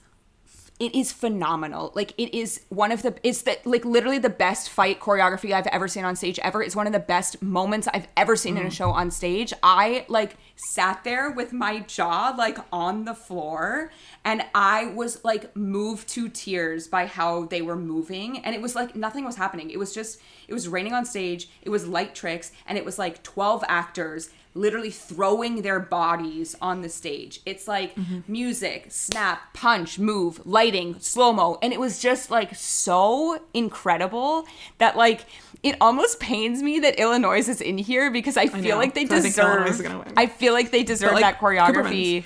phenomenal. Like it is it's like literally the best fight choreography I've ever seen on stage ever. It's one of the best moments I've ever seen in a show on stage. I like sat there with my jaw like on the floor, and I was like moved to tears by how they were moving, and it was like nothing was happening. It was raining on stage, it was light tricks, and it was like 12 actors literally throwing their bodies on the stage. It's like music, snap, punch, move, lighting, slow-mo. And it was just like so incredible that like it almost pains me that Illinois is in here because I feel like they deserve that choreography.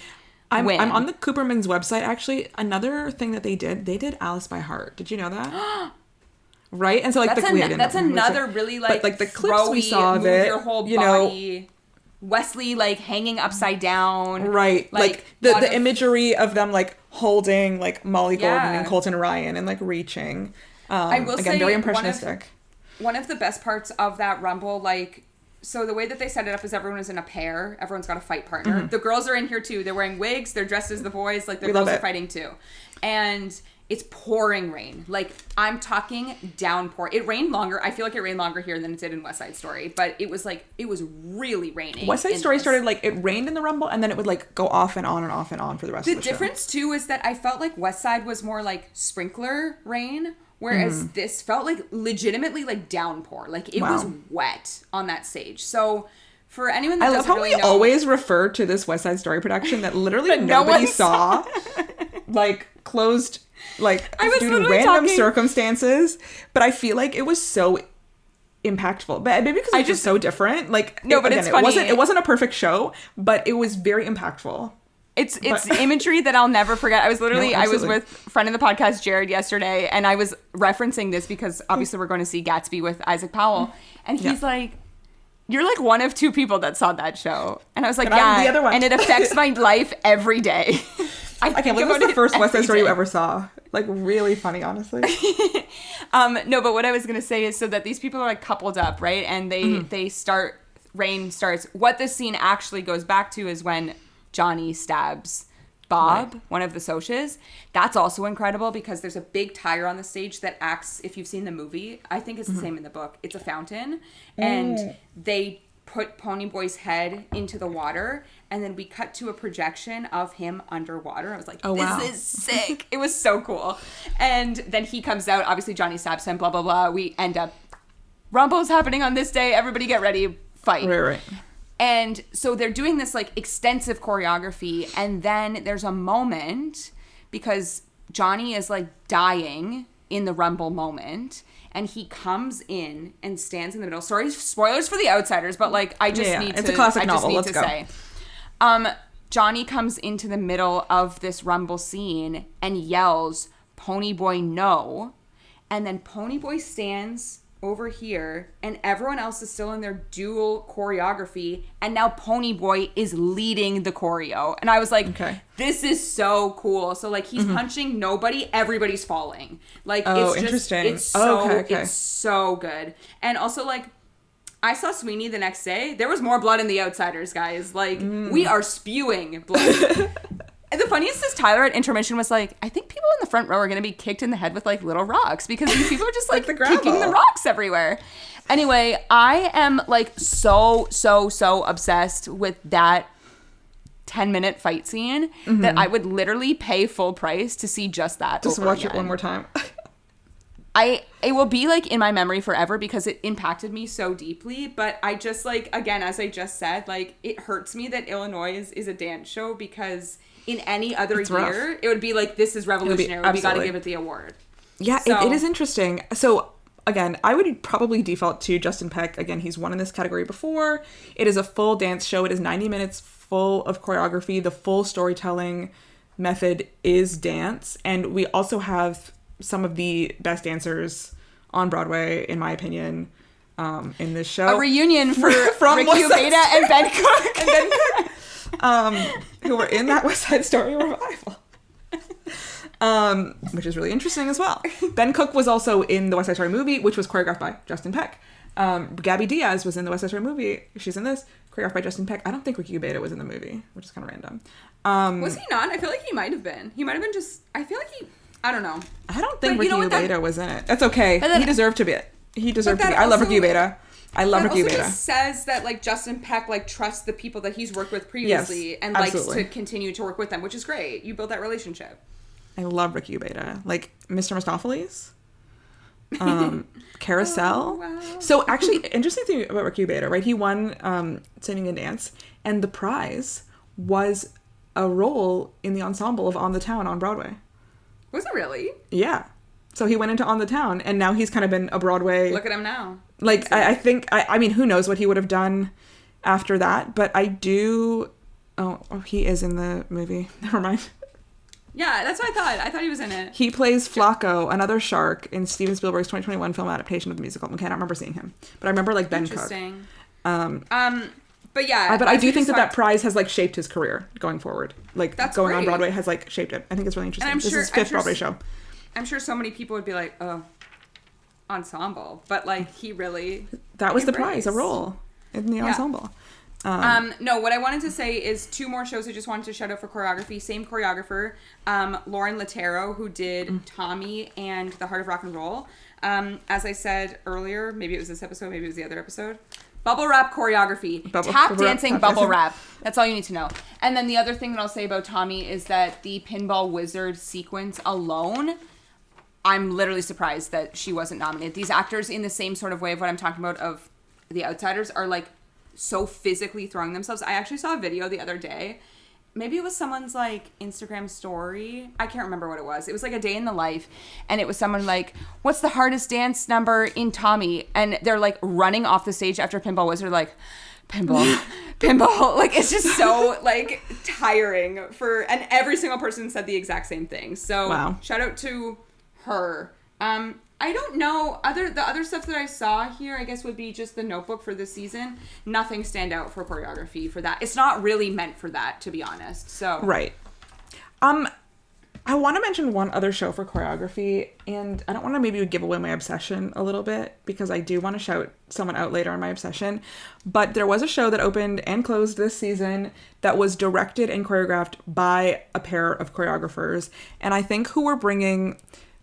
I'm on the Cooperman's website actually. Another thing that they did Alice by Heart. Did you know that? Right? And so like that's another really like, but, like the clips we saw of it, your whole body. Wesley like hanging upside down, right? Like the imagery of them like holding like Molly Gordon and Colton Ryan and like reaching. I will say very impressionistic. One of the best parts of that Rumble, like, so the way that they set it up is everyone is in a pair. Everyone's got a fight partner. The girls are in here too. They're wearing wigs. They're dressed as the boys. Like the girls are fighting too, and it's pouring rain. Like, I'm talking downpour. It rained longer. I feel like it rained longer here than it did in West Side Story. But it was like, it was really raining. West Side Story started like, it rained in the Rumble and then it would like go off and on and off and on for the rest of the show. The difference too is that I felt like West Side was more like sprinkler rain. Whereas this felt like legitimately like downpour. Like it was wet on that stage. So for anyone that doesn't really know. I love how we always refer to this West Side Story production that literally nobody saw. Like closed... like due to random circumstances, but I feel like it was so impactful. But maybe because it's just so different. Like it's funny. It wasn't a perfect show, but it was very impactful. It's imagery that I'll never forget. I was I was with a friend of the podcast, Jared, yesterday, and I was referencing this because obviously we're going to see Gatsby with Isaac Powell, and he's like, "You're like one of two people that saw that show," and I was like, "Yeah," the other one. And it affects my life every day. I can't believe it was the first West Side Story you ever saw. Like, really funny, honestly. No, but what I was going to say is so that these people are, like, coupled up, right? And they start, rain starts. What this scene actually goes back to is when Johnny stabs Bob, one of the Soches. That's also incredible because there's a big tire on the stage that acts, if you've seen the movie, I think it's the same in the book. It's a fountain. And they put Ponyboy's head into the water, and then we cut to a projection of him underwater. I was like, this is sick. It was so cool. And then he comes out. Obviously, Johnny stabs him, blah, blah, blah. We end up, Rumble's happening on this day. Everybody get ready. Fight. Right. And so they're doing this, like, extensive choreography, and then there's a moment, because Johnny is, like, dying in the Rumble moment, and he comes in and stands in the middle. Sorry, spoilers for the outsiders, but like I just need to. It's a classic novel. Let's go. Say, Johnny comes into the middle of this Rumble scene and yells, "Ponyboy, no!" And then Ponyboy stands over here, and everyone else is still in their dual choreography, and now Ponyboy is leading the choreo. And I was like, this is so cool. So like he's punching nobody, everybody's falling. Like it's just interesting. It's so it's so good. And also like I saw Sweeney the next day. There was more blood in The Outsiders, guys. Like we are spewing blood. And the funniest is Tyler at intermission was like, I think people in the front row are going to be kicked in the head with like little rocks because these people are just like kicking the rocks everywhere. Anyway, I am like so obsessed with that 10-minute fight scene that I would literally pay full price to see just that. Just watch it one more time. It will be like in my memory forever because it impacted me so deeply. But I just like, again, as I just said, like it hurts me that Illinois is a dance show because in any other year, it would be like, this is revolutionary. We got to give it the award. Yeah, so, it is interesting. So again, I would probably default to Justin Peck. Again, he's won in this category before. It is a full dance show. It is 90 minutes full of choreography. The full storytelling method is dance. And we also have some of the best dancers on Broadway, in my opinion, in this show. A reunion from Ricky Ubeda and Ben Cook. Who were in that West Side Story revival. Which is really interesting as well. Ben Cook was also in the West Side Story movie, which was choreographed by Justin Peck. Gabby Diaz was in the West Side Story movie. She's in this, choreographed by Justin Peck. I don't think Ricky Ubeda was in the movie, which is kind of random. Was he not? I feel like he might have been. He might have been just... I feel like he... I don't know. I don't think Ricky Ubeda was in it. That's okay. Then, he deserved to be it. He deserved to be. I love Ricky Ubeda. I love Ricky Ubeda. It also says that like Justin Peck like trusts the people that he's worked with previously and likes to continue to work with them, which is great. You build that relationship. I love Ricky Ubeda. Like Mr. Mistopheles. Carousel. Oh, wow. So actually, interesting thing about Ricky Ubeda, right? He won Singing and Dance, and the prize was a role in the ensemble of On the Town on Broadway. Was it really? Yeah. So he went into On the Town, and now he's kind of been a Broadway... Look at him now. Like, I think... I mean, who knows what he would have done after that, but I do... Oh, he is in the movie. Never mind. Yeah, that's what I thought. I thought he was in it. He plays Flacco, another shark, in Steven Spielberg's 2021 film adaptation of the musical. Okay, I don't remember seeing him. But I remember, like, Ben Cook. Interesting. But yeah. But I do think that prize has, like, shaped his career going forward. Like, that's going great. on Broadway has, like, shaped it. I think it's really interesting. This is his fifth Broadway show. I'm sure so many people would be like, oh, ensemble. But, like, he really... That was the prize, a role in the ensemble. No, what I wanted to say is 2 more shows I just wanted to shout out for choreography. Same choreographer, Lauren Latero, who did Tommy and The Heart of Rock and Roll. As I said earlier, maybe it was this episode, maybe it was the other episode. Bubble wrap choreography. Tap dancing, bubble wrap. That's all you need to know. And then the other thing that I'll say about Tommy is that the Pinball Wizard sequence alone, I'm literally surprised that she wasn't nominated. These actors, in the same sort of way of what I'm talking about of The Outsiders, are like so physically throwing themselves. I actually saw a video the other day. Maybe it was someone's like Instagram story. I can't remember what it was. It was like a day in the life, and it was someone like, what's the hardest dance number in Tommy? And they're like running off the stage after Pinball Wizard, like, pinball, pinball. Like, it's just so like tiring and every single person said the exact same thing. So wow. Shout out to her. I don't know. The other stuff that I saw here, I guess, would be just the Notebook for this season. Nothing stand out for choreography for that. It's not really meant for that, to be honest. So right. I want to mention one other show for choreography, and I don't want to maybe give away my obsession a little bit because I do want to shout someone out later on my obsession. But there was a show that opened and closed this season that was directed and choreographed by a pair of choreographers, and I think who were bringing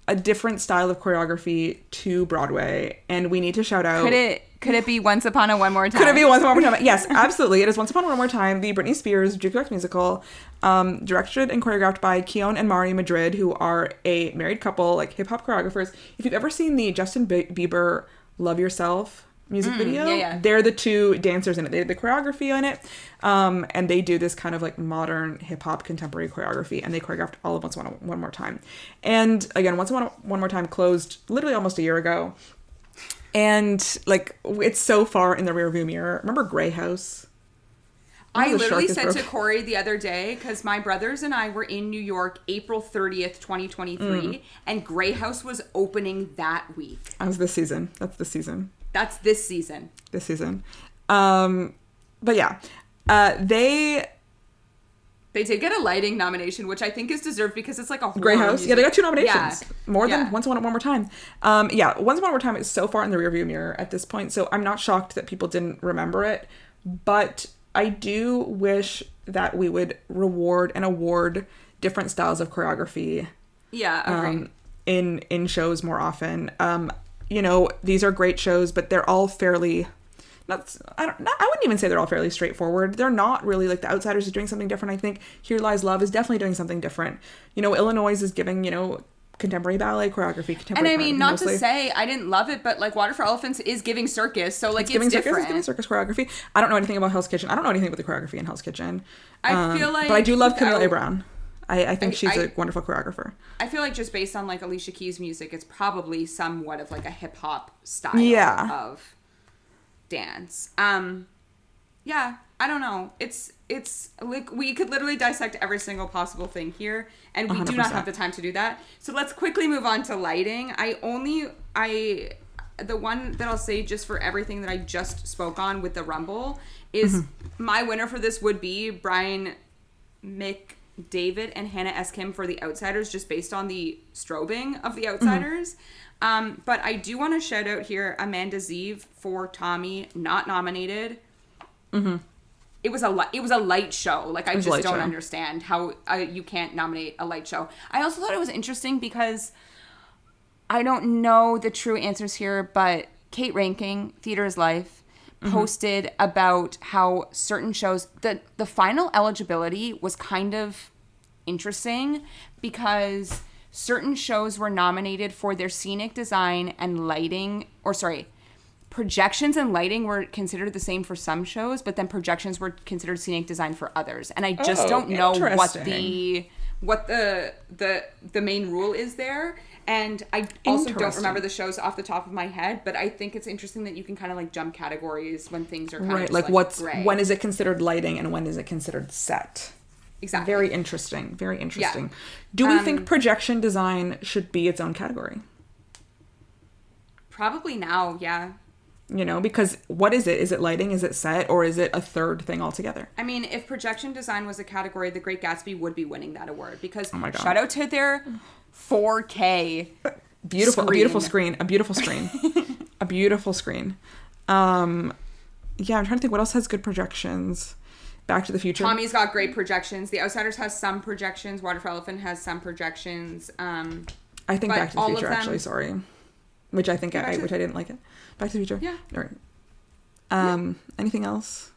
a different style of choreography to Broadway, and we need to shout out. Could it be Once Upon a One More Time? Could it be Once Upon a One More Time? Yes, absolutely. It is Once Upon a One More Time, the Britney Spears jukebox musical, directed and choreographed by Keon and Mari Madrid, who are a married couple, like hip hop choreographers. If you've ever seen the Justin Bieber "Love Yourself" music video, they're the 2 dancers in it. They did the choreography on it, and they do this kind of like modern hip hop contemporary choreography, and they choreographed all of Once Upon a One More Time. And again, Once Upon a One More Time closed literally almost a year ago. And like it's so far in the rearview mirror. Remember Grey House? I literally said to Corey the other day, because my brothers and I were in New York April 30th, 2023, and Grey House was opening that week. That was this season. That's this season. That's this season. This season. But yeah, they did get a lighting nomination, which I think is deserved because it's like a horror Grey House. music. Yeah, they got 2 nominations. Yeah. More than Once Upon a One More Time. Yeah, Once Upon a One More Time is so far in the rearview mirror at this point, so I'm not shocked that people didn't remember it. But I do wish that we would reward and award different styles of choreography. Yeah, agreed. In shows more often. You know, these are great shows, but they're all fairly... I wouldn't even say they're all fairly straightforward. They're not really. Like The Outsiders is doing something different, I think. Here Lies Love is definitely doing something different. You know, Illinois is giving, you know, contemporary ballet choreography. And I mean, not to say I didn't love it, but like Water for Elephants is giving circus, so like it's different. It's giving circus choreography. I don't know anything about Hell's Kitchen. I don't know anything about the choreography in Hell's Kitchen. I feel like... But I do love Camille A. Brown. I think she's a wonderful choreographer. I feel like just based on like Alicia Keys' music, it's probably somewhat of like a hip hop style of dance. Yeah, I don't know. It's like we could literally dissect every single possible thing here, and we 100%. Do not have the time to do that. So let's quickly move on to lighting. The one that I'll say just for everything that I just spoke on with the Rumble is my winner for this would be Brian McDavid and Hannah S. Kim for The Outsiders, just based on the strobing of The Outsiders. But I do want to shout out here Amanda Zeev for Tommy, not nominated. It was a light show. Like, I just don't understand how you can't nominate a light show. I also thought it was interesting because I don't know the true answers here, but Kate Ranking, Theater is Life, posted about how certain shows, the final eligibility was kind of interesting because certain shows were nominated for their scenic design and lighting, projections and lighting were considered the same for some shows, but then projections were considered scenic design for others. And I just don't know what the main rule is there. And I also don't remember the shows off the top of my head, but I think it's interesting that you can kind of like jump categories when things are kind of just like gray. When is it considered lighting and when is it considered set? Exactly. Very interesting. Very interesting. Yeah. Do we think projection design should be its own category? Probably now, yeah. You know, because what is it? Is it lighting? Is it set? Or is it a third thing altogether? I mean, if projection design was a category, The Great Gatsby would be winning that award because shout out to their 4K beautiful screen. A beautiful screen. A beautiful screen. Yeah, I'm trying to think what else has good projections. Back to the Future. Tommy's got great projections. The Outsiders has some projections. Water for Elephant has some projections. I think Back to the Future, actually, sorry. Which I think which I didn't like it. Back to the Future. Yeah. All right. Anything else?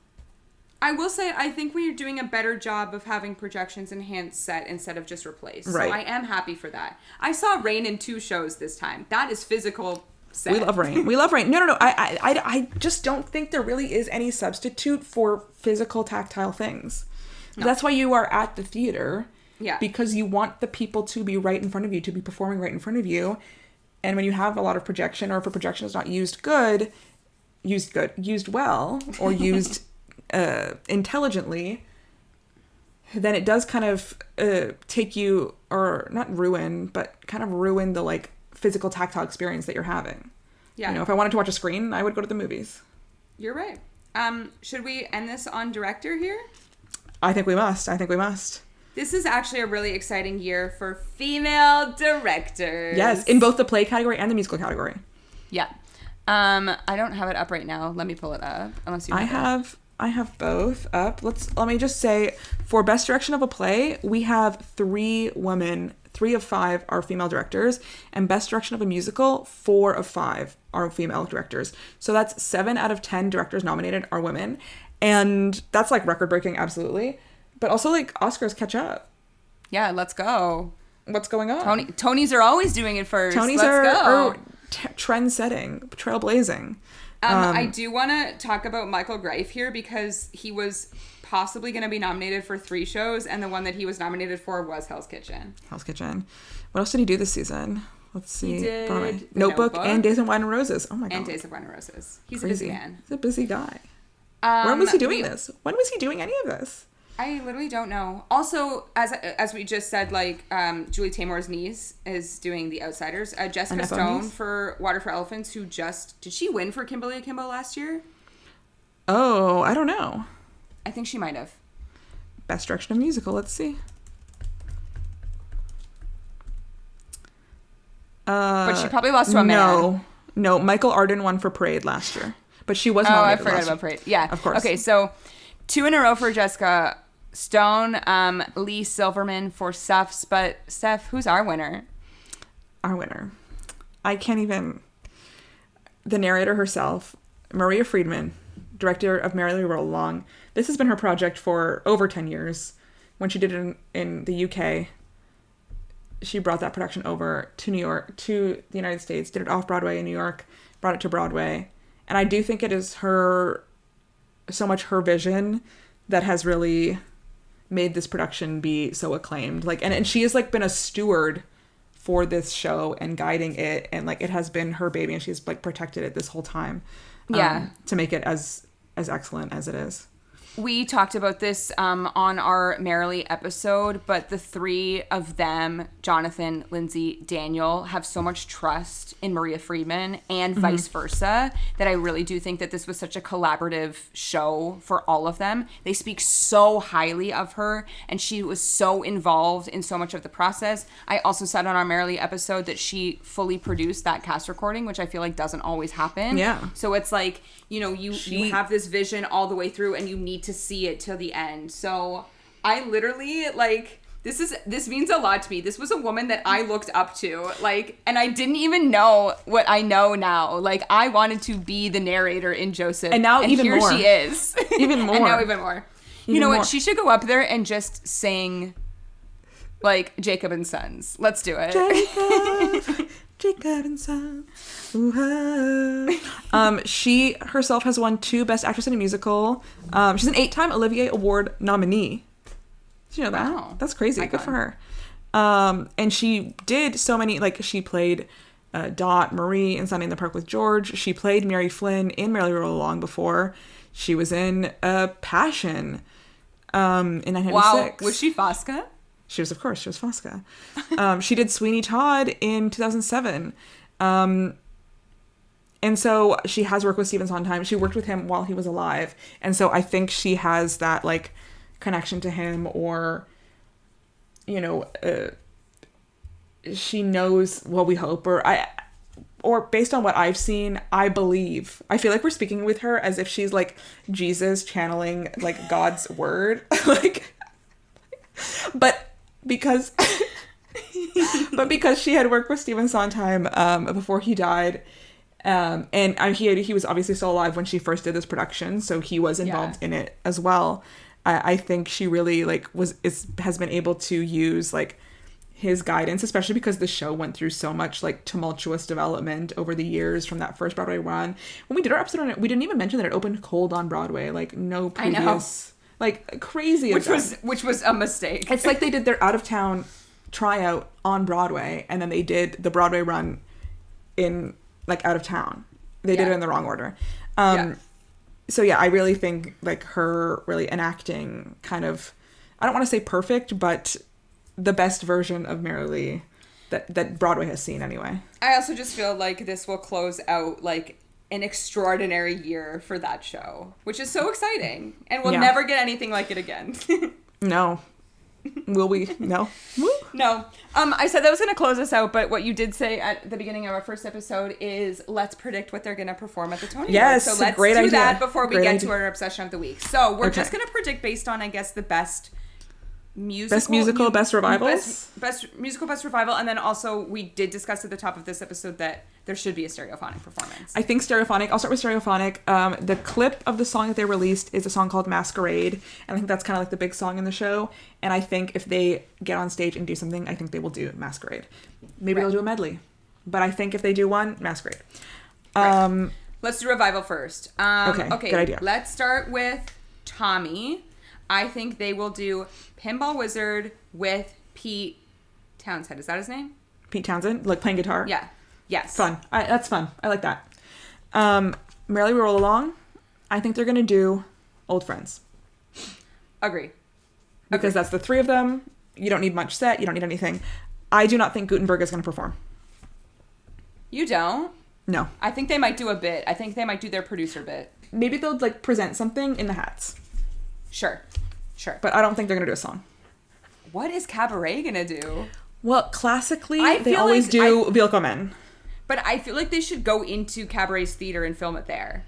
I will say, I think we are doing a better job of having projections enhance set instead of just replace. Right. So I am happy for that. I saw Rain in 2 shows this time. That is physical set. We love Rain. We love Rain. No. I just don't think there really is any substitute for physical, tactile things. No. That's why you are at the theater. Yeah. Because you want the people to be right in front of you, to be performing right in front of you. And when you have a lot of projection, or if a projection is not used well, or used intelligently, then it does kind of take you, or not ruin, but kind of ruin the like physical tactile experience that you're having. Yeah. You know, if I wanted to watch a screen, I would go to the movies. You're right. Should we end this on director here? I think we must. This is actually a really exciting year for female directors. Yes, in both the play category and the musical category. Yeah. I don't have it up right now. Let me pull it up. Unless you I have both up. Let me just say, for best direction of a play, we have 3 women. 3 of 5 are female directors, and best direction of a musical, 4 of 5 are female directors. So that's 7 out of 10 directors nominated are women, and that's like record breaking, absolutely. But also like Oscars catch up. Yeah, let's go. What's going on? Tonys are always doing it first. Tonys are trend setting, trailblazing. I do want to talk about Michael Greif here because he was possibly going to be nominated for 3 shows, and the one that he was nominated for was Hell's Kitchen. What else did he do this season? Let's see. He did Notebook and Days of Wine and Roses. Oh my god. And Days of Wine and Roses. He's a busy man. He's a busy guy. When was he doing this? When was he doing any of this? I literally don't know. Also, as we just said, like Julie Taymor's niece is doing The Outsiders. Jessica Stone for Water for Elephants, who did she win for Kimberly Akimbo last year? Oh, I don't know. I think she might have. Best direction of musical. Let's see. But she probably lost to a man. No. Michael Arden won for Parade last year, but she was nominated. I forgot about Parade. Yeah, of course. Okay, so 2 in a row for Jessica Stone, Lee Silverman for Steph's, but Steph, who's our winner? I can't even. The narrator herself, Maria Friedman, director of Merrily Roll Along. This has been her project for over 10 years. When she did it in the UK, she brought that production over to New York, to the United States, did it off Broadway in New York, brought it to Broadway. And I do think it is so much her vision that has really made this production be so acclaimed. Like, and she has like been a steward for this show and guiding it, and like it has been her baby, and she's like protected it this whole time. To make it as excellent as it is. We talked about this on our Merrily episode, but the three of them, Jonathan, Lindsay, Daniel, have so much trust in Maria Friedman and vice versa that I really do think that this was such a collaborative show for all of them. They speak so highly of her, and she was so involved in so much of the process. I also said on our Merrily episode that she fully produced that cast recording, which I feel like doesn't always happen. Yeah. So it's like, you know, you have this vision all the way through, and you need to see it till the end. So I literally, like, this means a lot to me. This was a woman that I looked up to, like, and I didn't even know what I know now. Like, I wanted to be the narrator in Joseph, and now even here more. She is, even more, and now even more. You know what? She should go up there and just sing, like, Jacob and Sons. Let's do it. Jacob and Sons. She herself has won 2 Best Actress in a Musical. She's an 8-time Olivier Award nominee. Did you know that? Wow. That's crazy. Good for her. And she did so many, like, she played Dot Marie in Sunday in the Park with George. She played Mary Flynn in Merrily We Roll Along before. She was in Passion in 1996. Wow. Was she Fosca? She was Fosca. She did Sweeney Todd in 2007. And so she has worked with Stephen Sondheim. She worked with him while he was alive. And so I think she has that, like, connection to him, or, you know, she knows what we hope, or based on what I've seen, I feel like we're speaking with her as if she's like Jesus channeling like God's word. Like, but because she had worked with Stephen Sondheim before he died, and he was obviously still alive when she first did this production, so he was involved in it as well. I think she really like has been able to use like his guidance, especially because the show went through so much like tumultuous development over the years from that first Broadway run. When we did our episode on it, we didn't even mention that it opened cold on Broadway. Like, no previous, like, crazy. Which was a mistake. It's like they did their out of town tryout on Broadway, and then they did the Broadway run in like out of town. They did it in the wrong order. So yeah, I really think like her really enacting kind of, I don't want to say perfect, but the best version of Merrily that Broadway has seen anyway. I also just feel like this will close out like an extraordinary year for that show, which is so exciting, and we'll never get anything like it again. No. Will we? No. No. I said that was going to close us out, but what you did say at the beginning of our first episode is let's predict what they're going to perform at the Tony Yes, Awards. So let's do that before we get to our obsession of the week. So we're just going to predict based on, I guess, the best musical, best revivals, best musical, best revival, and then also we did discuss at the top of this episode that there should be a stereophonic performance. I think stereophonic. I'll start with stereophonic. The clip of the song that they released is a song called Masquerade, and I think that's kind of like the big song in the show. And I think if they get on stage and do something, I think they will do Masquerade. Maybe they'll do a medley, but I think if they do one, Masquerade. Let's do revival first. Okay, good idea. Let's start with Tommy. I think they will do Pinball Wizard with Pete Townsend. Is that his name? Pete Townsend, like playing guitar? Yeah. Yes. Fun. That's fun. I like that. Merrily We Roll Along. I think they're going to do Old Friends. Agree. Because that's the 3 of them. You don't need much set. You don't need anything. I do not think Gutenberg is going to perform. You don't? No. I think they might do a bit. I think they might do their producer bit. Maybe they'll like present something in the hats. Sure. But I don't think they're going to do a song. What is Cabaret going to do? Well, classically, they always do Willkommen. But I feel like they should go into Cabaret's theater and film it there.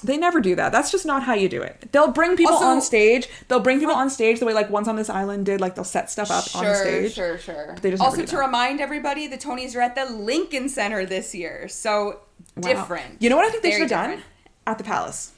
They never do that. That's just not how you do it. They'll bring people on stage. They'll bring people on stage the way like Once on This Island did. Like they'll set stuff up on stage. Sure. But they just also, to remind everybody, the Tonys are at the Lincoln Center this year. So different. You know what I think they should have done? At the Palace.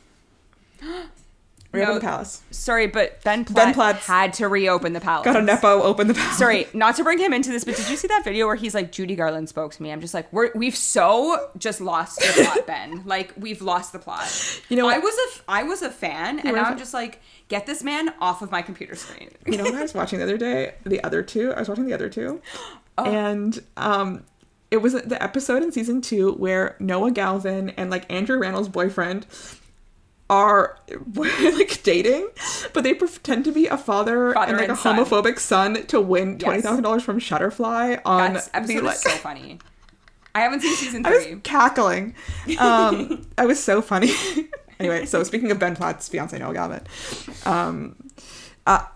Reopen the palace. Sorry, but Ben Platt had to reopen the palace. Got a Nepo open the palace. Sorry, not to bring him into this, but did you see that video where he's like, Judy Garland spoke to me? I'm just like, we've so just lost the plot, Ben. Like, we've lost the plot. You know what? I was a fan, and now I'm just like, get this man off of my computer screen. You know what I was watching the other day? I was watching The Other Two. Oh. And it was the episode in season 2 where Noah Galvin and like Andrew Rannell's boyfriend are like dating, but they pretend to be a father and like a homophobic son to win $20,000 from Shutterfly on that episode is so funny. I haven't seen season 3. I was cackling. I was so funny. Anyway, so speaking of Ben Platt's fiance Noah Galvin,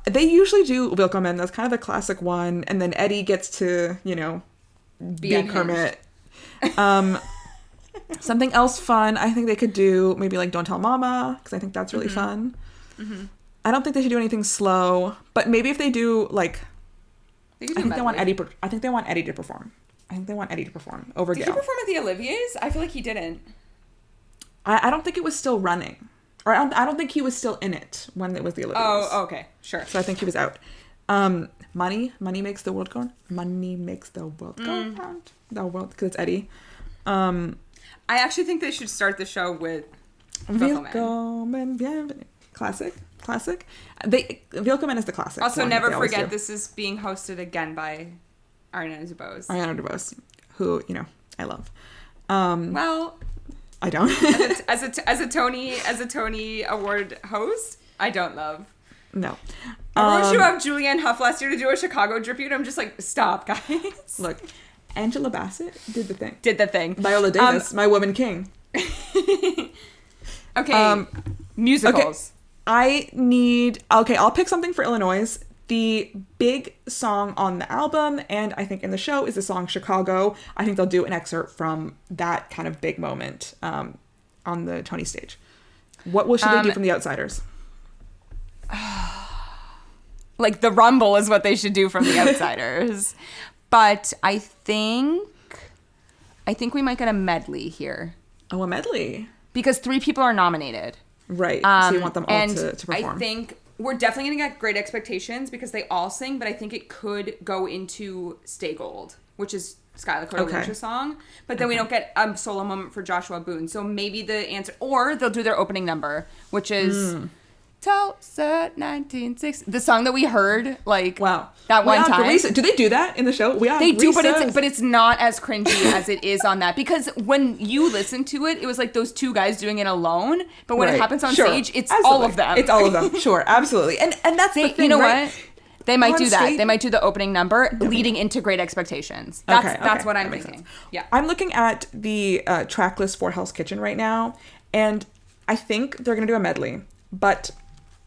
they usually do Willkommen. That's kind of the classic one, and then Eddie gets to be Kermit. Something else fun, I think they could do maybe like Don't Tell Mama, because I think that's really fun. Mm-hmm. I don't think they should do anything slow, but maybe if they do like, I think they want Eddie to perform. I think they want Eddie to perform over Gail. Did he perform at the Olivier's? I feel like he didn't. I don't think it was still running, or I don't think he was still in it when it was the Olivier's. Oh, okay, sure. So I think he was out. Money makes the world go round. Money makes the world go round. The world, because it's Eddie. I actually think they should start the show with Willkommen. Classic. Willkommen is the classic. Also, never forget this is being hosted again by Ariana DeBose. Who I love. Well, I don't. as a Tony Award host, I don't love. No. Remember when she have Julianne Hough last year to do a Chicago tribute? I'm just like, stop, guys. Look, Angela Bassett did the thing. Viola Davis, my woman king. Okay, musicals. Okay, I'll pick something for Illinois. The big song on the album, and I think in the show, is the song Chicago. I think they'll do an excerpt from that kind of big moment on the Tony stage. What should they do from The Outsiders? Like the Rumble is what they should do from The Outsiders. But I think we might get a medley here. Oh, a medley. Because 3 people are nominated. Right. So you want them all to perform. I think we're definitely going to get Great Expectations because they all sing, but I think it could go into Stay Gold, which is Skylar Lynch's song. But then we don't get a solo moment for Joshua Boone. So maybe the answer, or they'll do their opening number, which is Tulsa 1960. The song that we heard, like, wow, that one time. Do they do that in the show? They do, but it's not as cringy as it is on that, because when you listen to it, it was like those 2 guys doing it alone. But when it happens on stage, it's all of them. It's all of them. Sure, absolutely. And that's the thing. You know right? what? They might do that. They might do the opening number leading into Great Expectations. That's what I'm thinking. Yeah. I'm looking at the track list for Hell's Kitchen right now, and I think they're gonna do a medley, but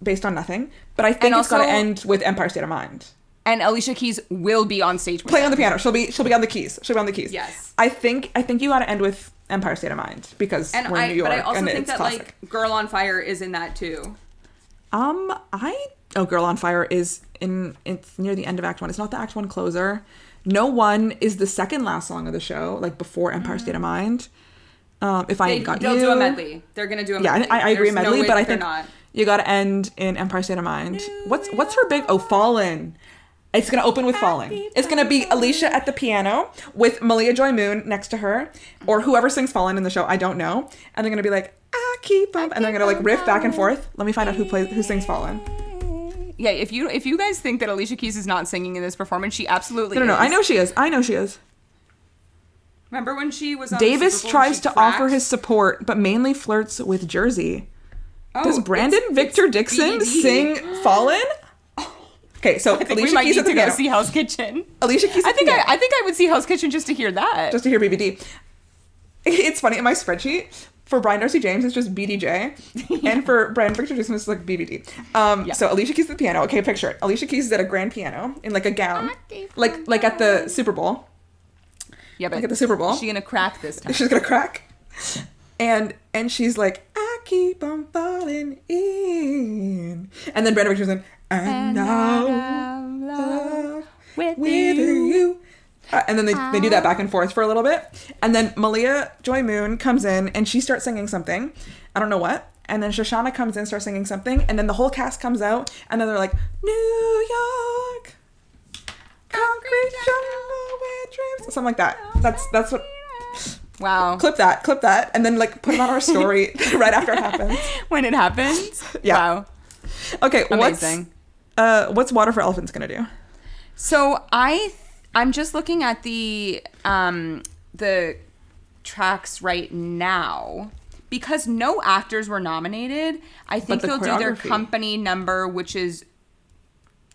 based on nothing. But I think it's gonna end with Empire State of Mind. And Alicia Keys will be on stage with playing on the piano. She'll be on the keys. Yes. I think you got to end with Empire State of Mind because we're in New York. But I also think that classic. Like Girl on Fire is in that too. Girl on Fire is it's near the end of Act 1. It's not the Act 1 closer. No One is the second last song of the show, like before Empire State of Mind. If I Ain't Got You. They'll do a medley. They're gonna do a medley. Yeah, I agree, a medley, but I think not. You got to end in Empire State of Mind. What's her big? Oh, Fallen. It's going to open with Fallen. It's going to be Alicia at the piano with Malia Joy Moon next to her, or whoever sings Fallen in the show. I don't know. And they're going to be like, I keep on, and they're going to like riff back and forth. Let me find out who sings Fallen. Yeah, if you guys think that Alicia Keys is not singing in this performance, she absolutely is. No, I know she is. Remember when she was on Davis the Super Bowl, tries to offer his support, but mainly flirts with Jersey. Does Brandon Victor Dixon sing Fallen? Okay, so Alicia Keys at the piano. Go see Hell's Kitchen. Alicia Keys. I think I would see Hell's Kitchen just to hear that. Just to hear BBD. It's funny, in my spreadsheet for Brian Darcy James it's just BDJ, and for Brandon Victor Dixon it's like BBD. So Alicia Keys at the piano. Okay, picture it. Alicia Keys is at a grand piano in like a gown, like at the Super Bowl. Yeah, but like at the Super Bowl. Is she gonna crack this time? She's gonna crack. And she's like, I keep on falling in. And then Brandon Victor's in, and now love with you. And then they do that back and forth for a little bit. And then Malia Joy Moon comes in and she starts singing something. I don't know what. And then Shoshana comes in, starts singing something, and then the whole cast comes out, and then they're like, New York, concrete jungle with dreams, something like that. That's what. Wow. Clip that, and then like put it on our story right after it happens. When it happens. Yeah. Wow. Okay. Amazing. What's Water for Elephants gonna do? So I'm just looking at the tracks right now. Because no actors were nominated, I think they'll do their company number, which is,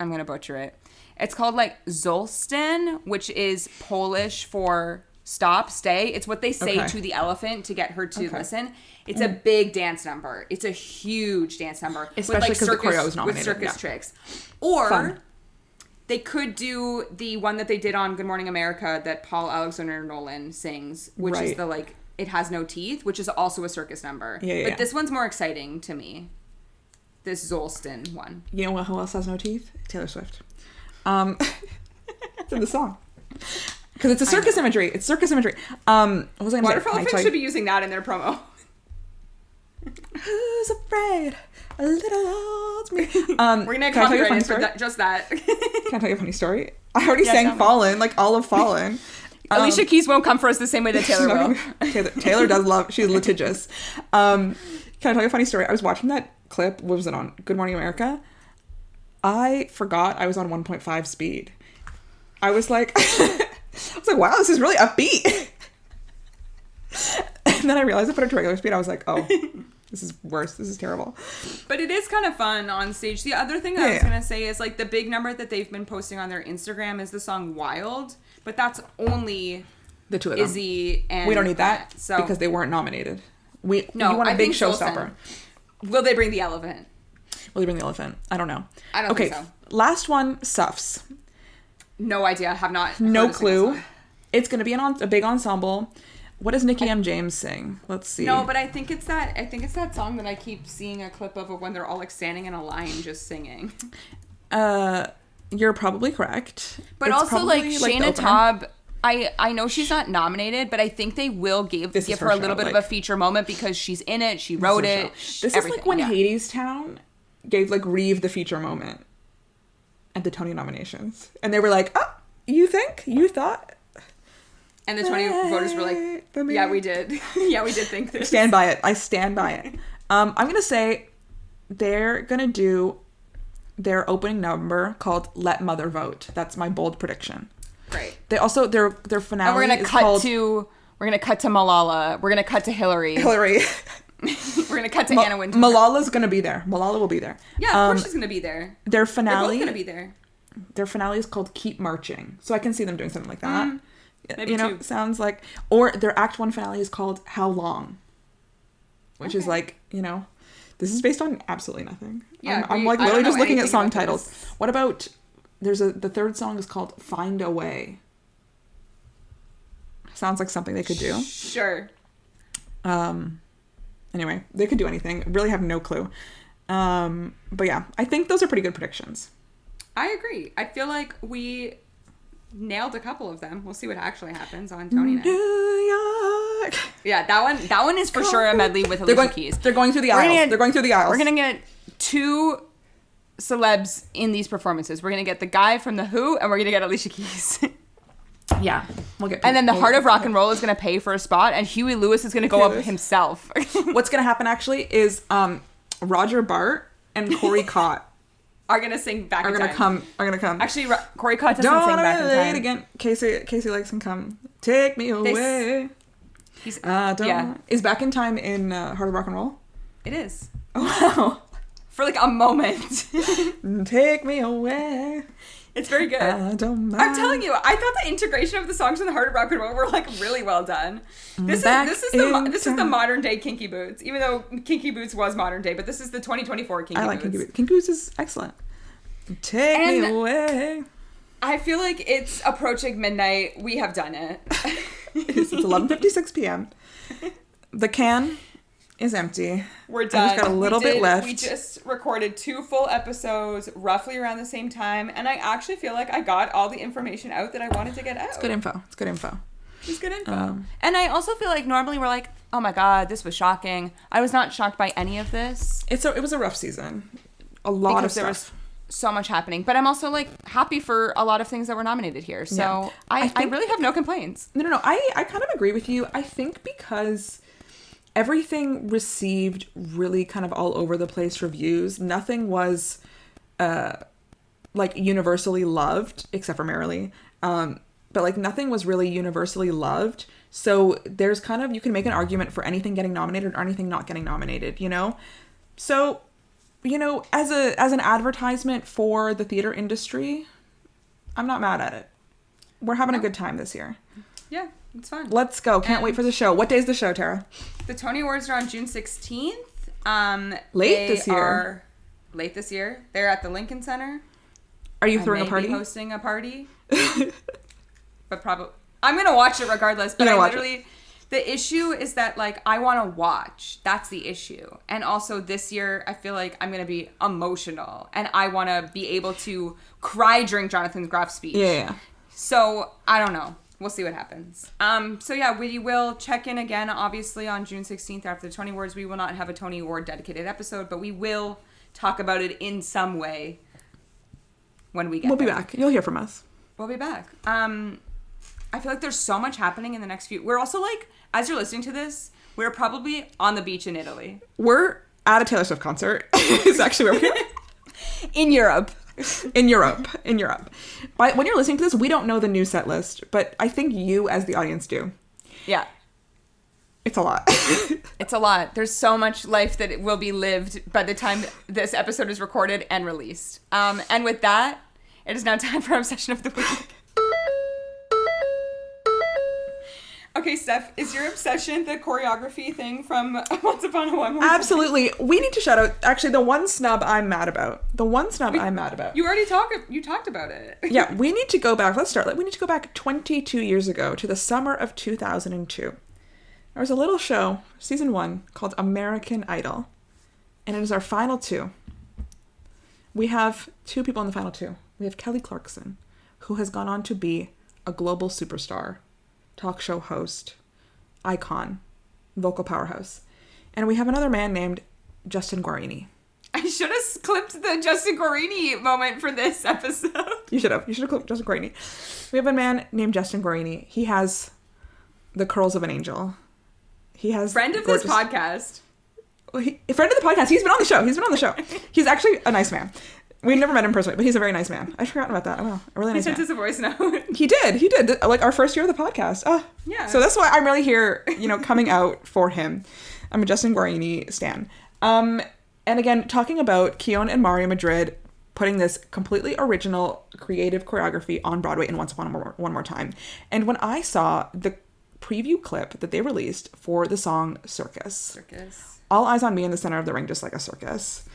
I'm going to butcher it. It's called like Zolstan, which is Polish for stop, stay. It's what they say to the elephant to get her to listen. It's a big dance number. It's a huge dance number. Especially because the choreo is nominated. With circus tricks. Or they could do the one that they did on Good Morning America that Paul Alexander Nolan sings, which is the like, It Has No Teeth, which is also a circus number. But this one's more exciting to me. This Zolstan one. You know who else has no teeth? Taylor Swift. It's in the song. Because it's a circus imagery. It's circus imagery. What was I going to say? Water for Elephants should be using that in their promo. Who's afraid? A little old me. We're going to copyright for just that. Can I tell you a funny story? I already sang Fallen, like all of Fallen. Alicia Keys won't come for us the same way that Taylor will. Taylor does love, she's litigious. Can I tell you a funny story? I was watching that clip. What was it on? Good Morning America. I forgot I was on 1.5 speed. I was like, wow, this is really upbeat. And then I realized I put it to regular speed. I was like, oh, this is worse. This is terrible. But it is kind of fun on stage. The other thing I was going to say is like the big number that they've been posting on their Instagram is the song Wild. But that's only the two of them. Izzy and we don't need that so because they weren't nominated. You want a big showstopper. Will they bring the elephant? Will they bring the elephant? I don't know. I don't think so. Last one, Suffs. No idea. Have not. No clue. It's going to be a big ensemble. What does Nikki M. James sing? Let's see. No, but I think it's that song that I keep seeing a clip of when they're all like standing in a line just singing. You're probably correct. But it's also like Shayna Taub, I know she's not nominated, but I think they will give her a little bit of a feature moment because she's in it. She wrote it. This is like when Hadestown gave like Reeve the feature moment at the Tony nominations. And they were like, oh, you thought? And the Tony voters were like, yeah, we did. Yeah, we did think this. Stand by it. I stand by it. I'm going to say they're going to do their opening number called Let Mother Vote. That's my bold prediction. Great. They also, their finale and we're going to cut to Malala. We're going to cut to Hillary. We're going to cut to Anna Wintour. Malala's going to be there. Malala will be there. Yeah, of course she's going to be there. Their finale. They're both going to be there. Their finale is called Keep Marching. So I can see them doing something like that. Maybe two. Sounds like, or their Act 1 finale is called How Long, which is like, this is based on absolutely nothing. Yeah, I'm like literally just looking at song titles. What about the third song is called Find a Way. Sounds like something they could do. Sure. Anyway, they could do anything. Really have no clue. But yeah, I think those are pretty good predictions. I agree. I feel like we nailed a couple of them. We'll see what actually happens on Tony Night. New York. Yeah, that one is for sure a medley with Alicia Keys. They're going through the aisles. They're going through the aisles. We're gonna get two celebs in these performances. We're gonna get the guy from The Who, and we're gonna get Alicia Keys. Yeah, we'll get. And then the Heart of Rock and Roll is gonna pay for a spot, and Huey Lewis is gonna go up himself. What's gonna happen actually is Roger Bart and Corey Cott are gonna sing Back in Time. Are gonna come. Actually, Corey Cott doesn't sing Back in Time. Again. Casey Legs can come. Take me away. Is Back in Time in Heart of Rock and Roll? It is. Oh, wow. For like a moment. Take me away. It's very good. I don't mind. I'm telling you, I thought the integration of the songs in the Heart of Rock and Roll were like really well done. This is the modern day Kinky Boots, even though Kinky Boots was modern day, but this is the 2024 Kinky Boots. I like Kinky Boots. Kinky Boots is excellent. Take me away. I feel like it's approaching midnight. We have done it. It's 11:56 p.m. The can is empty. We're done. I just got a little bit left. We just recorded 2 full episodes roughly around the same time, and I actually feel like I got all the information out that I wanted to get out. It's good info. And I also feel like normally we're like, oh my God, this was shocking. I was not shocked by any of this. It was a rough season. A lot because of stuff. there was so much happening. But I'm also like happy for a lot of things that were nominated here. So Yeah. I really have no complaints. No. I kind of agree with you. I think because everything received really kind of all over the place reviews. Nothing was like universally loved, except for Merrily. But like nothing was really universally loved. So there's kind of, you can make an argument for anything getting nominated or anything not getting nominated, you know? So, you know, as an advertisement for the theater industry, I'm not mad at it. We're having a good time this year. Yeah, it's fun. Let's go. Can't wait for the show. What day is the show, Tara? The Tony Awards are on June 16th. Late this year. Late this year. They're at the Lincoln Center. Are you throwing a party? Be hosting a party. But probably I'm gonna watch it regardless. But the issue is that like I want to watch. That's the issue. And also this year I feel like I'm gonna be emotional and I want to be able to cry during Jonathan Groff's speech. Yeah. So I don't know. We'll see what happens. So yeah, we will check in again, obviously, on June 16th after the Tony Awards. We will not have a Tony Award dedicated episode, but we will talk about it in some way when we get We'll there. be back. You'll hear from us. We'll be back. I feel like there's so much happening in the next few. We're also like, as you're listening to this, we're probably on the beach in Italy. We're at a Taylor Swift concert. It's actually where we're In Europe. In Europe. But when you're listening to this, we don't know the new set list, but I think you as the audience do. Yeah. It's a lot. It's a lot. There's so much life that will be lived by the time this episode is recorded and released. And with that, it is now time for our Obsession of the Week. Okay, Steph, is your obsession the choreography thing from Once Upon a One More Time? Absolutely. We need to shout out, actually, the one snub I'm mad about. You already talked about it. Yeah, we need to go back. Let's start. We need to go back 22 years ago to the summer of 2002. There was a little show, season 1, called American Idol. And it is our final 2. We have 2 people in the final 2. We have Kelly Clarkson, who has gone on to be a global superstar, talk show host, icon, vocal powerhouse. And we have another man named Justin Guarini. I should have clipped the Justin Guarini moment for this episode. You should have clipped Justin Guarini. We have a man named Justin Guarini. He has the curls of an angel. He has friend of this podcast. Friend of the podcast. He's been on the show. He's actually a nice man. We've never met him personally, but he's a very nice man. I'd forgotten about that. Oh, wow. A really nice man. He sent us a voice note. He did. Like our first year of the podcast. Oh, yeah. So that's why I'm really here, coming out for him. I'm a Justin Guarini stan. And again, talking about Keon and Mario Madrid putting this completely original creative choreography on Broadway in Once Upon One More Time. And when I saw the preview clip that they released for the song Circus. All eyes on me in the center of the ring, just like a circus.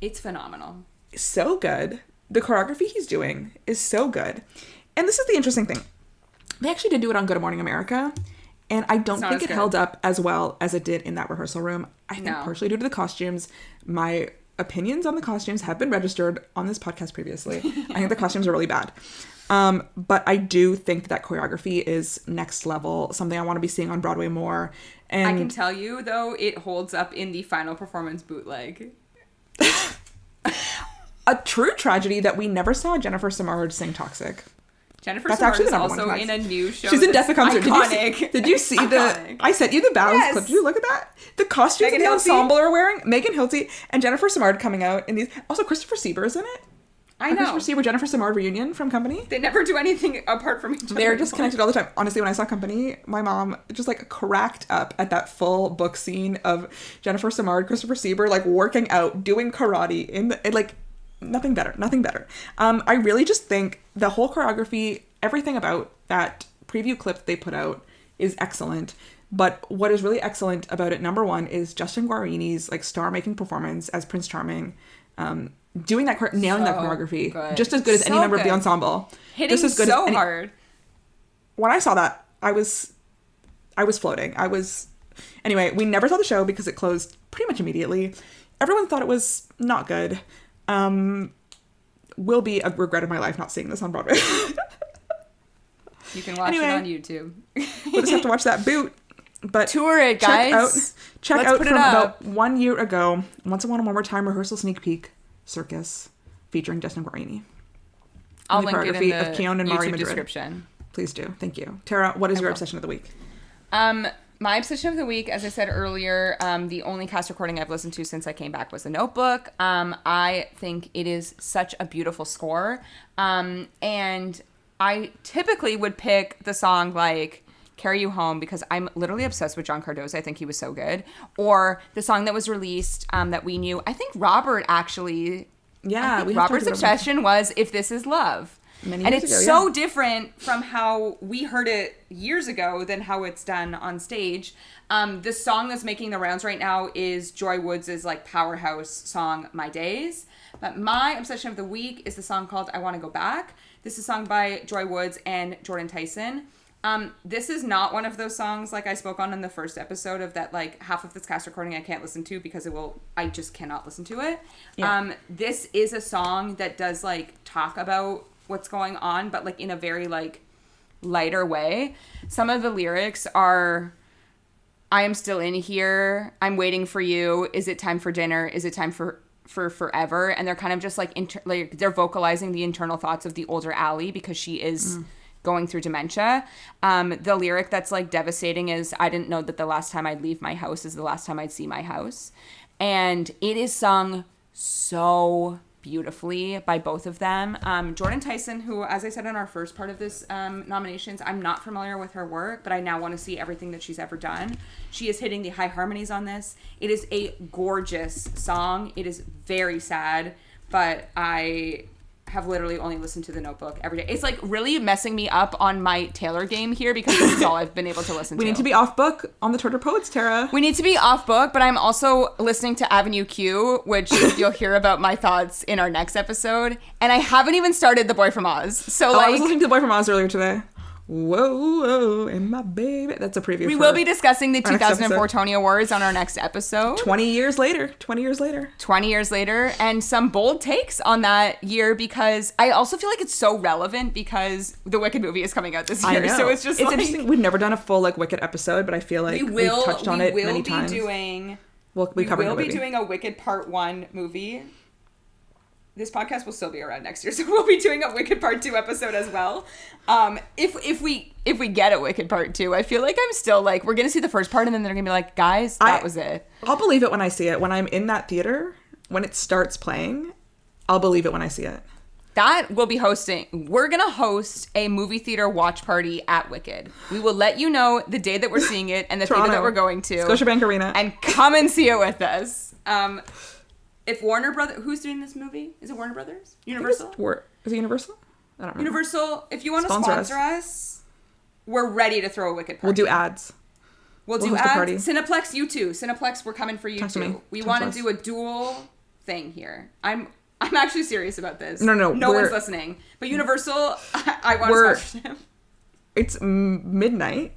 It's phenomenal. So good. The choreography he's doing is so good. And this is the interesting thing. They actually did do it on Good Morning America. And I don't think it held up as well as it did in that rehearsal room. I think partially due to the costumes. My opinions on the costumes have been registered on this podcast previously. I think the costumes are really bad. But I do think that choreography is next level, something I want to be seeing on Broadway more. And I can tell you, though, it holds up in the final performance bootleg. A true tragedy that we never saw Jennifer Samard sing Toxic. Jennifer Samard is also in a new show. She's in Death of Concert. Iconic. Did you see the... I sent you the Bounds clip. Did you look at that? The costumes the ensemble are wearing. Megan Hilty and Jennifer Samard coming out in these. Also, Christopher Sieber is in it. I know. Christopher Sieber, Jennifer Samard reunion from Company. They never do anything apart from each other. They're just connected all the time. Honestly, when I saw Company, my mom just like cracked up at that full book scene of Jennifer Samard, Christopher Sieber, like working out, doing karate in the... like... Nothing better. I really just think the whole choreography, everything about that preview clip they put out is excellent. But what is really excellent about it, number one, is Justin Guarini's like star-making performance as Prince Charming, doing that, nailing that choreography, just as good as any member of the ensemble. Hitting just as good so as hard. When I saw that, I was floating. Anyway, we never saw the show because it closed pretty much immediately. Everyone thought it was not good. Will be a regret of my life not seeing this on Broadway. You can watch it on YouTube. We'll just have to watch that boot. But tour it, guys. Check out from about 1 year ago, Once I Want a One More Time rehearsal sneak peek circus featuring Justin Guarini. I'll link it in the of Keon and Mari YouTube Madrid. description. Please do. Thank you. Tara, what is your obsession of the week? My obsession of the week, as I said earlier, the only cast recording I've listened to since I came back was The Notebook. I think it is such a beautiful score. And I typically would pick the song like Carry You Home because I'm literally obsessed with John Cardoza. I think he was so good. Or the song that was released that we knew. I think Robert actually... Yeah, Robert's obsession was If This Is Love. And it's so different from how we heard it years ago than how it's done on stage. The song that's making the rounds right now is Joy Woods' like powerhouse song, My Days. But my obsession of the week is the song called I Want to Go Back. This is sung by Joy Woods and Jordan Tyson. This is not one of those songs like I spoke on in the first episode of that like half of this cast recording I can't listen to because I just cannot listen to it. Yeah. This is a song that does like talk about what's going on, but like in a very like lighter way. Some of the lyrics are, I am still in here, I'm waiting for you, is it time for dinner, is it time for forever? And they're kind of just like they're vocalizing the internal thoughts of the older Allie because she is going through dementia. The lyric that's like devastating is, I didn't know that the last time I'd leave my house is the last time I'd see my house. And it is sung so beautifully by both of them. Jordan Tyson, who, as I said in our first part of this nominations, I'm not familiar with her work, but I now want to see everything that she's ever done. She is hitting the high harmonies on this. It is a gorgeous song. It is very sad, but I have literally only listened to The Notebook every day. It's like really messing me up on my Taylor game here because this is all I've been able to listen to. We need to be off book on the Twitter Poets, Tara. We need to be off book, but I'm also listening to Avenue Q, which you'll hear about my thoughts in our next episode. And I haven't even started The Boy from Oz. So I was listening to The Boy from Oz earlier today. Whoa, and my baby. That's a preview. We will be discussing the 2004 Tony Awards on our next episode. 20 years later. 20 years later. And some bold takes on that year because I also feel like it's so relevant because the Wicked movie is coming out this year. I know. So it's just interesting. We've never done a full like Wicked episode, but I feel like we've touched on it many times. We will be doing a Wicked Part 1 movie. This podcast will still be around next year, so we'll be doing a Wicked Part 2 episode as well. If we get a Wicked Part 2, I feel like I'm still like, we're gonna see the first part and then they're gonna be like, guys, that was it. I'll believe it when I see it. When I'm in that theater, when it starts playing, I'll believe it when I see it. That will be hosting. We're gonna host a movie theater watch party at Wicked. We will let you know the day that we're seeing it and the theater that we're going to. Scotiabank Arena. And come and see it with us. If Warner Brothers, who's doing this movie? Is it Warner Brothers? Universal? Is it Universal? I don't know. Universal, if you want to sponsor us, we're ready to throw a Wicked party. We'll do ads. We'll do ads. Cineplex, you too. Cineplex, we're coming for you too. We want to do a dual thing here. I'm actually serious about this. No one's listening. But Universal, I want to sponsor them. It's midnight.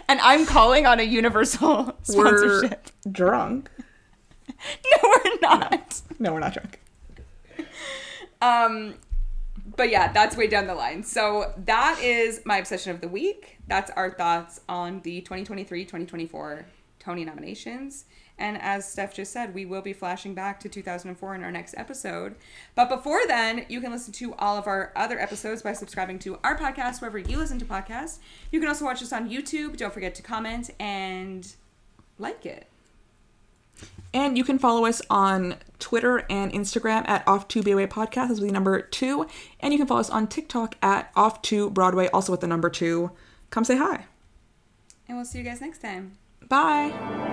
And I'm calling on a Universal sponsorship. We're drunk. No, we're not. No, we're not drunk. But yeah, that's way down the line. So that is my obsession of the week. That's our thoughts on the 2023-2024 Tony nominations. And as Steph just said, we will be flashing back to 2004 in our next episode. But before then, you can listen to all of our other episodes by subscribing to our podcast wherever you listen to podcasts. You can also watch us on YouTube. Don't forget to comment and like it. And you can follow us on Twitter and Instagram at Off2BOA Podcast, as with the number 2. And you can follow us on TikTok at Off2Broadway, also with the number 2. Come say hi. And we'll see you guys next time. Bye.